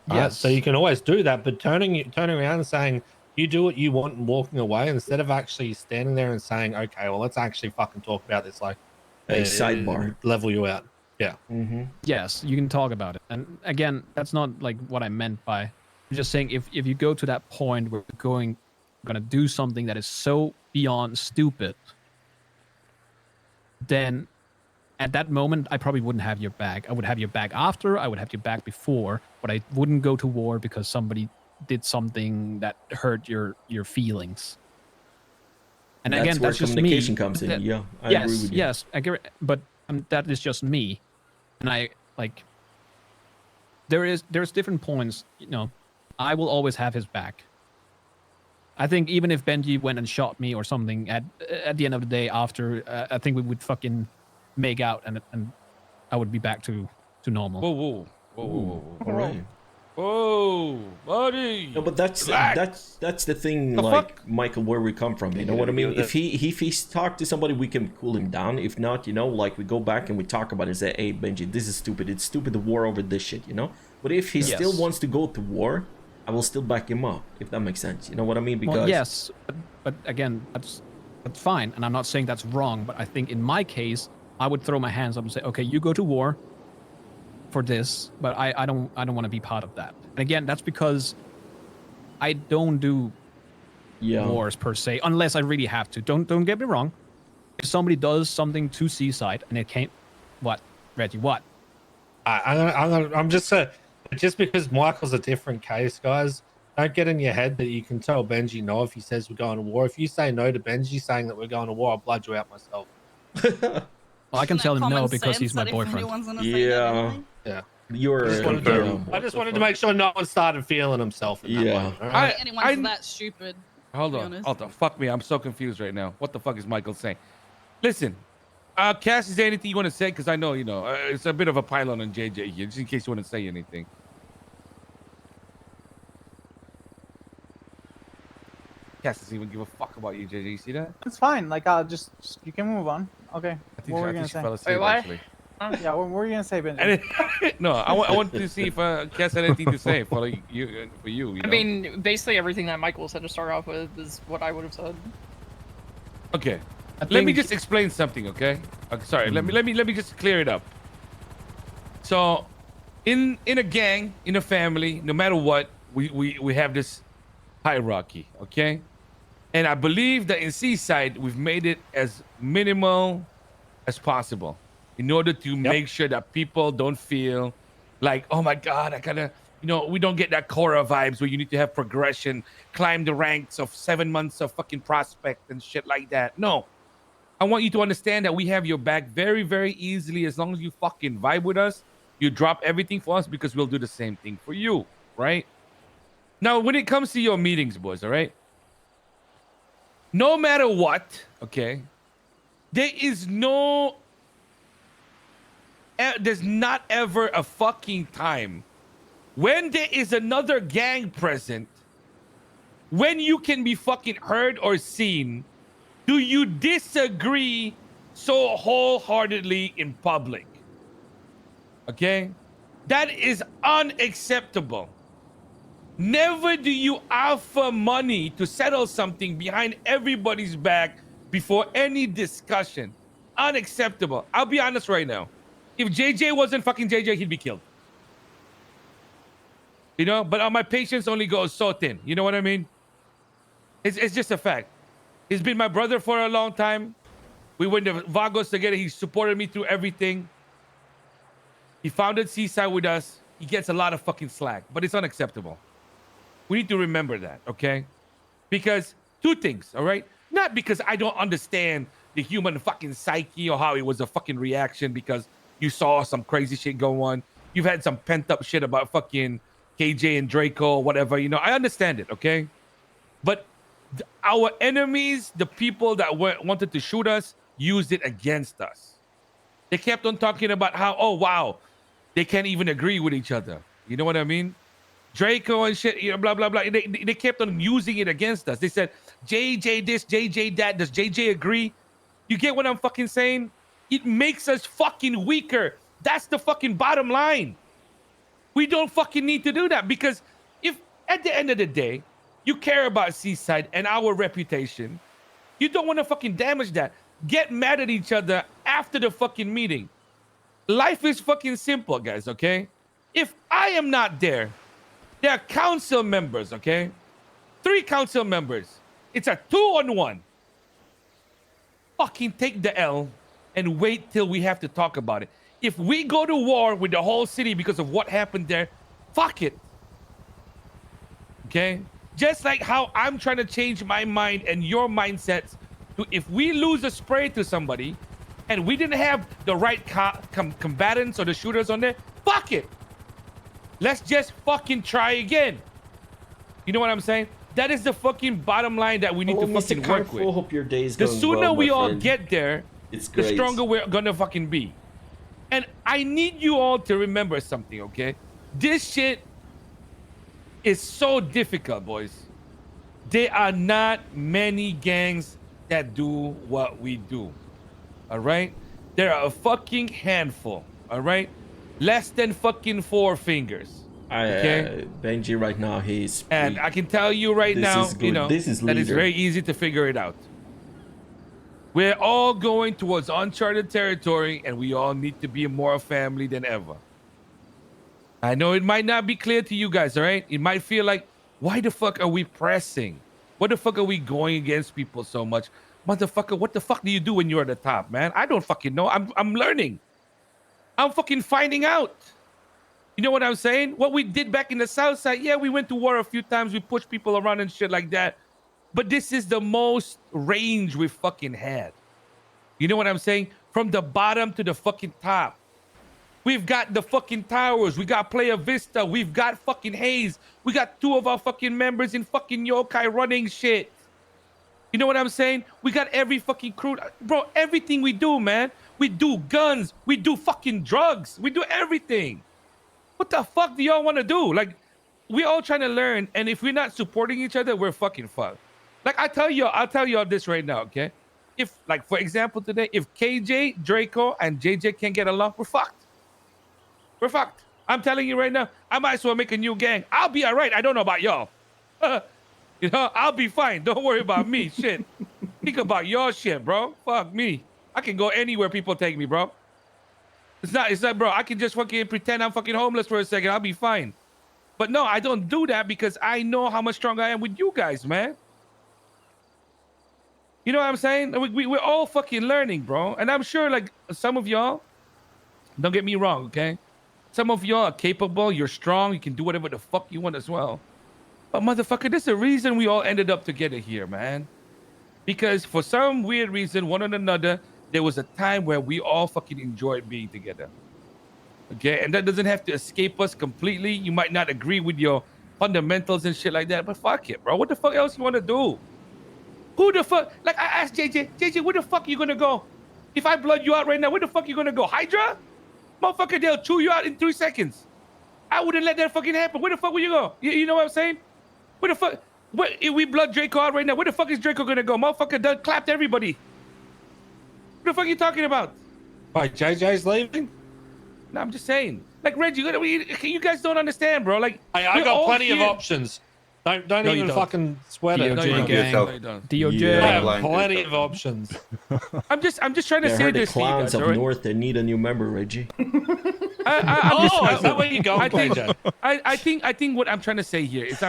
Right? Yes. So you can always do that, but turning around and saying you do what you want and walking away instead of actually standing there and saying, okay, well, let's actually fucking talk about this. Like, A sidebar. level you out. Yeah. Mm-hmm. Yes, you can talk about it. And again, that's not like what I meant by. I'm just saying if you go to that point where you're gonna do something that is so beyond stupid, then at that moment I probably wouldn't have your back. I would have your back after, I would have your back before, but I wouldn't go to war because somebody did something that hurt your feelings. And That's again, where that's just communication me. comes in. That- Yeah, I yes, agree with you. yes, I agree, but that is just me, and I like. There's different points, you know. I will always have his back. I think even if Benji went and shot me or something at the end of the day after, I think we would fucking make out and I would be back to normal. Whoa. All right. Whoa, buddy. No, but that's the thing, The like fuck? Michael, where we come from. You know what I mean? If he's talked to somebody, we can cool him down. If not, you know, like we go back and we talk about it and say, hey, Benji, this is stupid. It's stupid to war over this shit, you know? But if he still Yes. wants to go to war, I will still back him up, if that makes sense. You know what I mean? Because Well, yes, but again, that's fine, and I'm not saying that's wrong. But I think in my case, I would throw my hands up and say, okay, you go to war for this, but I don't want to be part of that. And again, that's because I don't do wars per se, unless I really have to. Don't get me wrong. If somebody does something to Seaside and it can't, what, Reggie? What? I'm just just because Michael's a different case, guys. Don't get in your head that you can tell Benji no if he says we're going to war. If you say no to Benji saying that we're going to war, I'll blood you out myself. Well, I can tell him no Common because he's sense my that if boyfriend. anyone's gonna say that anyway. Yeah. You're I just wanted to make sure no one started feeling himself. In that Yeah. moment, all right? Anyone's that stupid. Hold to be on. honest. Hold on. Fuck me. I'm so confused right now. What the fuck is Michael saying? Listen, Cass, is there anything you want to say? Because I know, you know, it's a bit of a pylon on JJ here, just in case you want to say anything. Cass doesn't even give a fuck about you, JJ. You see that? It's fine. Like, I'll just you can move on. Okay. I think, What were I you gonna think she say? fell asleep, actually. Yeah. What were you gonna say, Benji? No, I want to see if Cass had anything to say for like, you. You I know? mean, basically everything that Michael said to start off with is what I would have said. Okay. Let me just explain something, okay? Sorry, let me just clear it up. So, in a gang, in a family, no matter what, we have this hierarchy, okay? And I believe that in Seaside, we've made it as minimal as possible in order to make sure that people don't feel like, oh my God, I gotta, you know, we don't get that Korra vibes where you need to have progression, climb the ranks of 7 months of fucking prospect and shit like that. No. I want you to understand that we have your back very, very easily. As long as you fucking vibe with us, you drop everything for us because we'll do the same thing for you, right? Now, when it comes to your meetings, boys, all right? No matter what, okay, there's not ever a fucking time when there is another gang present when you can be fucking heard or seen Do you disagree so wholeheartedly in public? Okay? That is unacceptable. Never do you offer money to settle something behind everybody's back before any discussion. Unacceptable. I'll be honest right now. If JJ wasn't fucking JJ, he'd be killed. You know, but my patience only goes so thin. You know what I mean? It's just a fact. He's been my brother for a long time. We went to Vagos together. He supported me through everything. He founded Seaside with us. He gets a lot of fucking slack, but it's unacceptable. We need to remember that, okay? Because two things, all right? Not because I don't understand the human fucking psyche or how it was a fucking reaction because you saw some crazy shit go on. You've had some pent up shit about fucking KJ and Draco, whatever, you know. I understand it, okay? But our enemies, the people that wanted to shoot us, used it against us. They kept on talking about how, oh, wow, they can't even agree with each other. You know what I mean? Draco and shit, you know, blah, blah, blah. They kept on using it against us. They said, JJ this, JJ that. Does JJ agree? You get what I'm fucking saying? It makes us fucking weaker. That's the fucking bottom line. We don't fucking need to do that because if at the end of the day, you care about Seaside and our reputation, you don't want to fucking damage that. Get mad at each other after the fucking meeting. Life is fucking simple, guys, okay? If I am not there, there are council members, okay? 3 council members. It's a 2-on-1. Fucking take the L and wait till we have to talk about it. If we go to war with the whole city because of what happened there, fuck it. Okay? Just like how I'm trying to change my mind and your mindsets to if we lose a spray to somebody and we didn't have the right combatants or the shooters on there, fuck it. Let's just fucking try again. You know what I'm saying? That is the fucking bottom line that we need to fucking work with. Hope your day is the going sooner well, we my all friend. get there, It's the great. stronger we're gonna fucking be. And I need you all to remember something, okay? This shit is so difficult, boys. There are not many gangs that do what we do. All right? There are a fucking handful. All right? Less than fucking 4 fingers. Okay? Benji right now, he's... And I can tell you right now, you know, this is that it's leader. very easy to figure it out. We're all going towards uncharted territory, and we all need to be more a family than ever. I know it might not be clear to you guys, all right? It might feel like, why the fuck are we pressing? What the fuck are we going against people so much? Motherfucker, what the fuck do you do when you're at the top, man? I don't fucking know. I'm learning. I'm fucking finding out. You know what I'm saying? What we did back in the South Side, yeah, we went to war a few times. We pushed people around and shit like that. But this is the most range we've fucking had. You know what I'm saying? From the bottom to the fucking top. We've got the fucking towers. We got Playa Vista. We've got fucking Hayes. We got 2 of our fucking members in fucking Yokai running shit. You know what I'm saying? We got every fucking crew. Bro, everything we do, man. We do guns. We do fucking drugs. We do everything. What the fuck do y'all want to do? Like, we're all trying to learn. And if we're not supporting each other, we're fucking fucked. Like, I'll tell y'all this right now, okay? If, like, for example, today, if KJ, Draco, and JJ can't get along, we're fucked. We're fucked. I'm telling you right now, I might as well make a new gang. I'll be all right. I don't know about y'all. You know, I'll be fine. Don't worry about me. Shit. Think about your shit, bro. Fuck me. I can go anywhere people take me, bro. It's not, bro. I can just fucking pretend I'm fucking homeless for a second. I'll be fine. But no, I don't do that because I know how much stronger I am with you guys, man. You know what I'm saying? We're all fucking learning, bro. And I'm sure, like, some of y'all, don't get me wrong, okay? Some of y'all are capable, you're strong, you can do whatever the fuck you want as well. But motherfucker, there's a reason we all ended up together here, man. Because for some weird reason, one or another, there was a time where we all fucking enjoyed being together. Okay? And that doesn't have to escape us completely. You might not agree with your fundamentals and shit like that, but fuck it, bro. What the fuck else you want to do? Who the fuck? Like, I asked JJ, where the fuck are you going to go? If I blood you out right now, where the fuck are you going to go? Hydra? Motherfucker, they'll chew you out in 3 seconds. I wouldn't let that fucking happen. Where the fuck would you go? You know what I'm saying? Where the fuck? What? If we blood Draco out right now, where the fuck is Draco gonna go? Motherfucker done clapped everybody. What the fuck are you talking about? Wait, JJ's leaving? No, I'm just saying. Like Reggie, you guys don't understand, bro. Like Hey, I we're got all plenty of here- options. Don't No, you even don't. fucking sweat it. No, you don't. gang. No, you don't. DOJ. I have Blind plenty yourself. of options. I'm just trying to I say heard the this to you clowns guys, up all right? north that need a new member, Reggie. Is that where you going, KJ? I think what I'm trying to say here is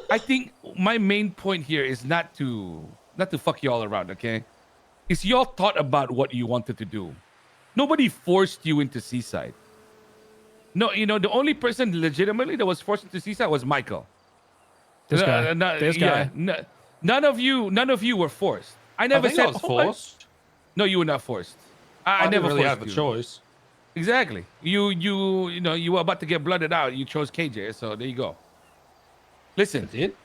I think my main point here is not to fuck you all around, okay? Is y'all thought about what you wanted to do. Nobody forced you into Seaside. No, you know, the only person legitimately that was forced into Seaside was Michael. This guy. This guy. None of you were forced. I never think said I was forced. No, you were not forced. I never didn't really forced have a you. choice. Exactly. You know, you were about to get blooded out. You chose KJ, so there you go. Listen. I did?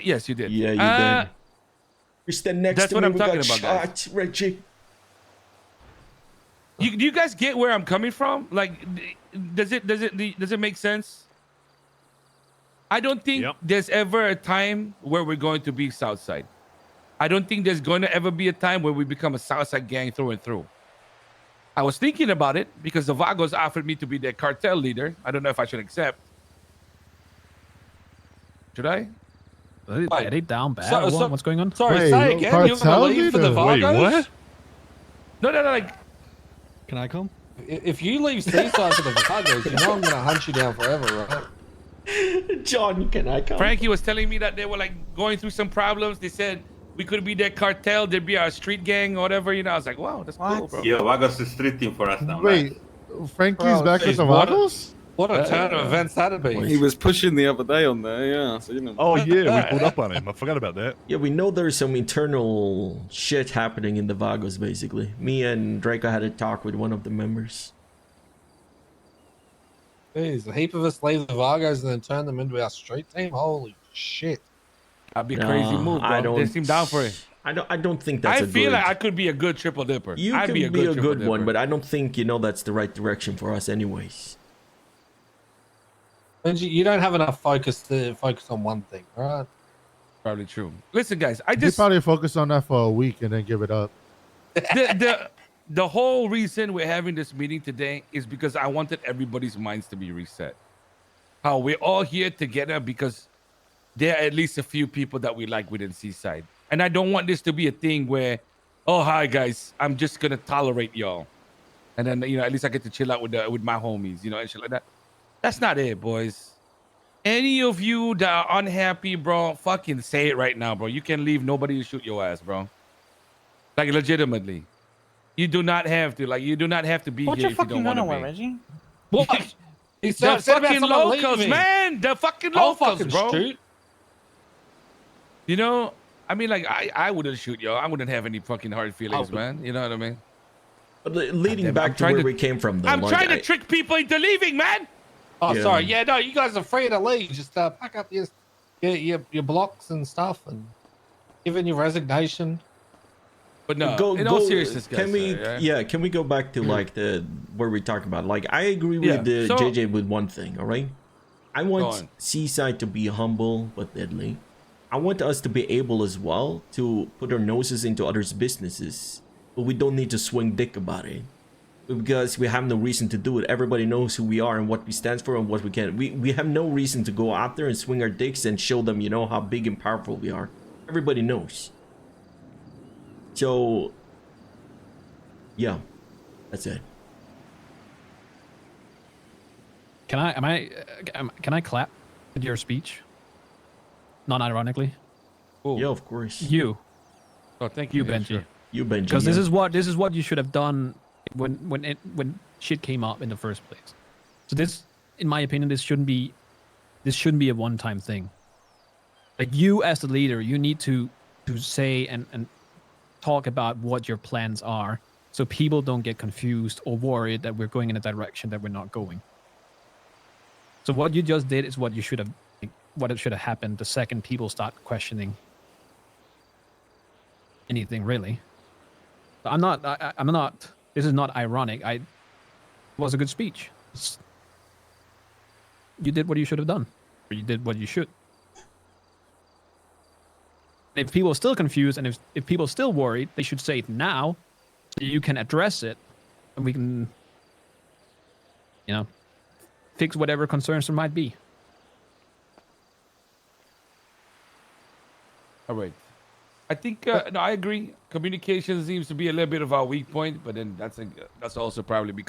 Yes, you did. Yeah, you did. You're standing next That's to what me. I'm We talking got about, guys. shot, Reggie. Do you guys get where I'm coming from? Like, does it make sense? I don't think there's ever a time where we're going to be Southside. I don't think there's going to ever be a time where we become a Southside gang through and through. I was thinking about it because the Vagos offered me to be their cartel leader. I don't know if I should accept. Should I? Are they down bad? or what? What's going on? Sorry, Wait, say again. You're cartel gonna leave for the leader? Wait, Vargos? what? No, like. Can I come? If you leave Seaside for the Vargos, you know I'm gonna hunt you down forever, right? John, can I come? Frankie was telling me that they were like going through some problems. They said we could be their cartel, they'd be our street gang or whatever. You know, I was like, wow, that's cool, bro. Yeah, Vagos is street team for us now. Wait, Frankie's back with the what a- Vagos? What a turn of events that'd be. He was pushing the other day on there, yeah. So, you know. Oh yeah, we pulled up on him. I forgot about that. Yeah, we know there's some internal shit happening in the Vagos, basically. Me and Draco had a talk with one of the members. Jeez, a heap of us leave the Vargos and then turn them into our street team. Holy shit! That'd be a crazy move, bro. They seem down for it. I don't think that's I a feel good... like I could be a good triple dipper. You I'd can be a good, triple dipper. one, but I don't think, you know, that's the right direction for us anyways. Benji, you don't have enough focus to focus on one thing, right? Probably true. Listen, guys, I He just probably focus on that for a week and then give it up. the whole reason we're having this meeting today is because I wanted everybody's minds to be reset. How we're all here together because there are at least a few people that we like within Seaside. And I don't want this to be a thing where, oh, hi, guys, I'm just going to tolerate y'all. And then, you know, at least I get to chill out with my homies, you know, and shit like that. That's not it, boys. Any of you that are unhappy, bro, fucking say it right now, bro. You can leave. Nobody will shoot your ass, bro. Like, legitimately. You do not have to. Like, you do not have to be What's here your if you fucking don't gun want to away, be. Reggie? What? The said about fucking someone locals, leaving. man. The fucking I'll locals, fucking bro. shoot. You know, I mean, like, I wouldn't shoot y'all. I wouldn't have any fucking hard feelings, man. You know what I mean? But leading Damn, back to where we came from, though. I'm like, trying to trick people into leaving, man. Oh, Yeah. sorry. Yeah, no, you guys are free to leave. Just pack up your blocks and stuff and give in your resignation. But no, in all seriousness, guys. Can we? yeah? Can we go back to like the where we talking about? Like, I agree with Yeah, so- JJ with one thing. All right, I Go want on. Seaside to be humble but deadly. I want us to be able as well to put our noses into others' businesses, but we don't need to swing dick about it because we have no reason to do it. Everybody knows who we are and what we stand for and what we can. We have no reason to go out there and swing our dicks and show them, you know, how big and powerful we are. Everybody knows. So, yeah, that's it. Can I clap at your speech? Non-ironically. Yeah, of course. You. Oh, thank You, you, Benji. sure. You, Benji. Because yeah. this is what you should have done when shit came up in the first place. So this, in my opinion, this shouldn't be a one-time thing. Like, you as the leader, you need to say and talk about what your plans are, so people don't get confused or worried that we're going in a direction that we're not going. So what you just did is what you should have, what it should have happened the second people start questioning anything, really. I'm not. This is not ironic. It was a good speech. You did what you should have done. Or you did what you should. If people are still confused and if people are still worried, they should say it now so you can address it and we can, fix whatever concerns there might be. All right. I think no, I agree. Communication seems to be a little bit of our weak point, but then that's also probably because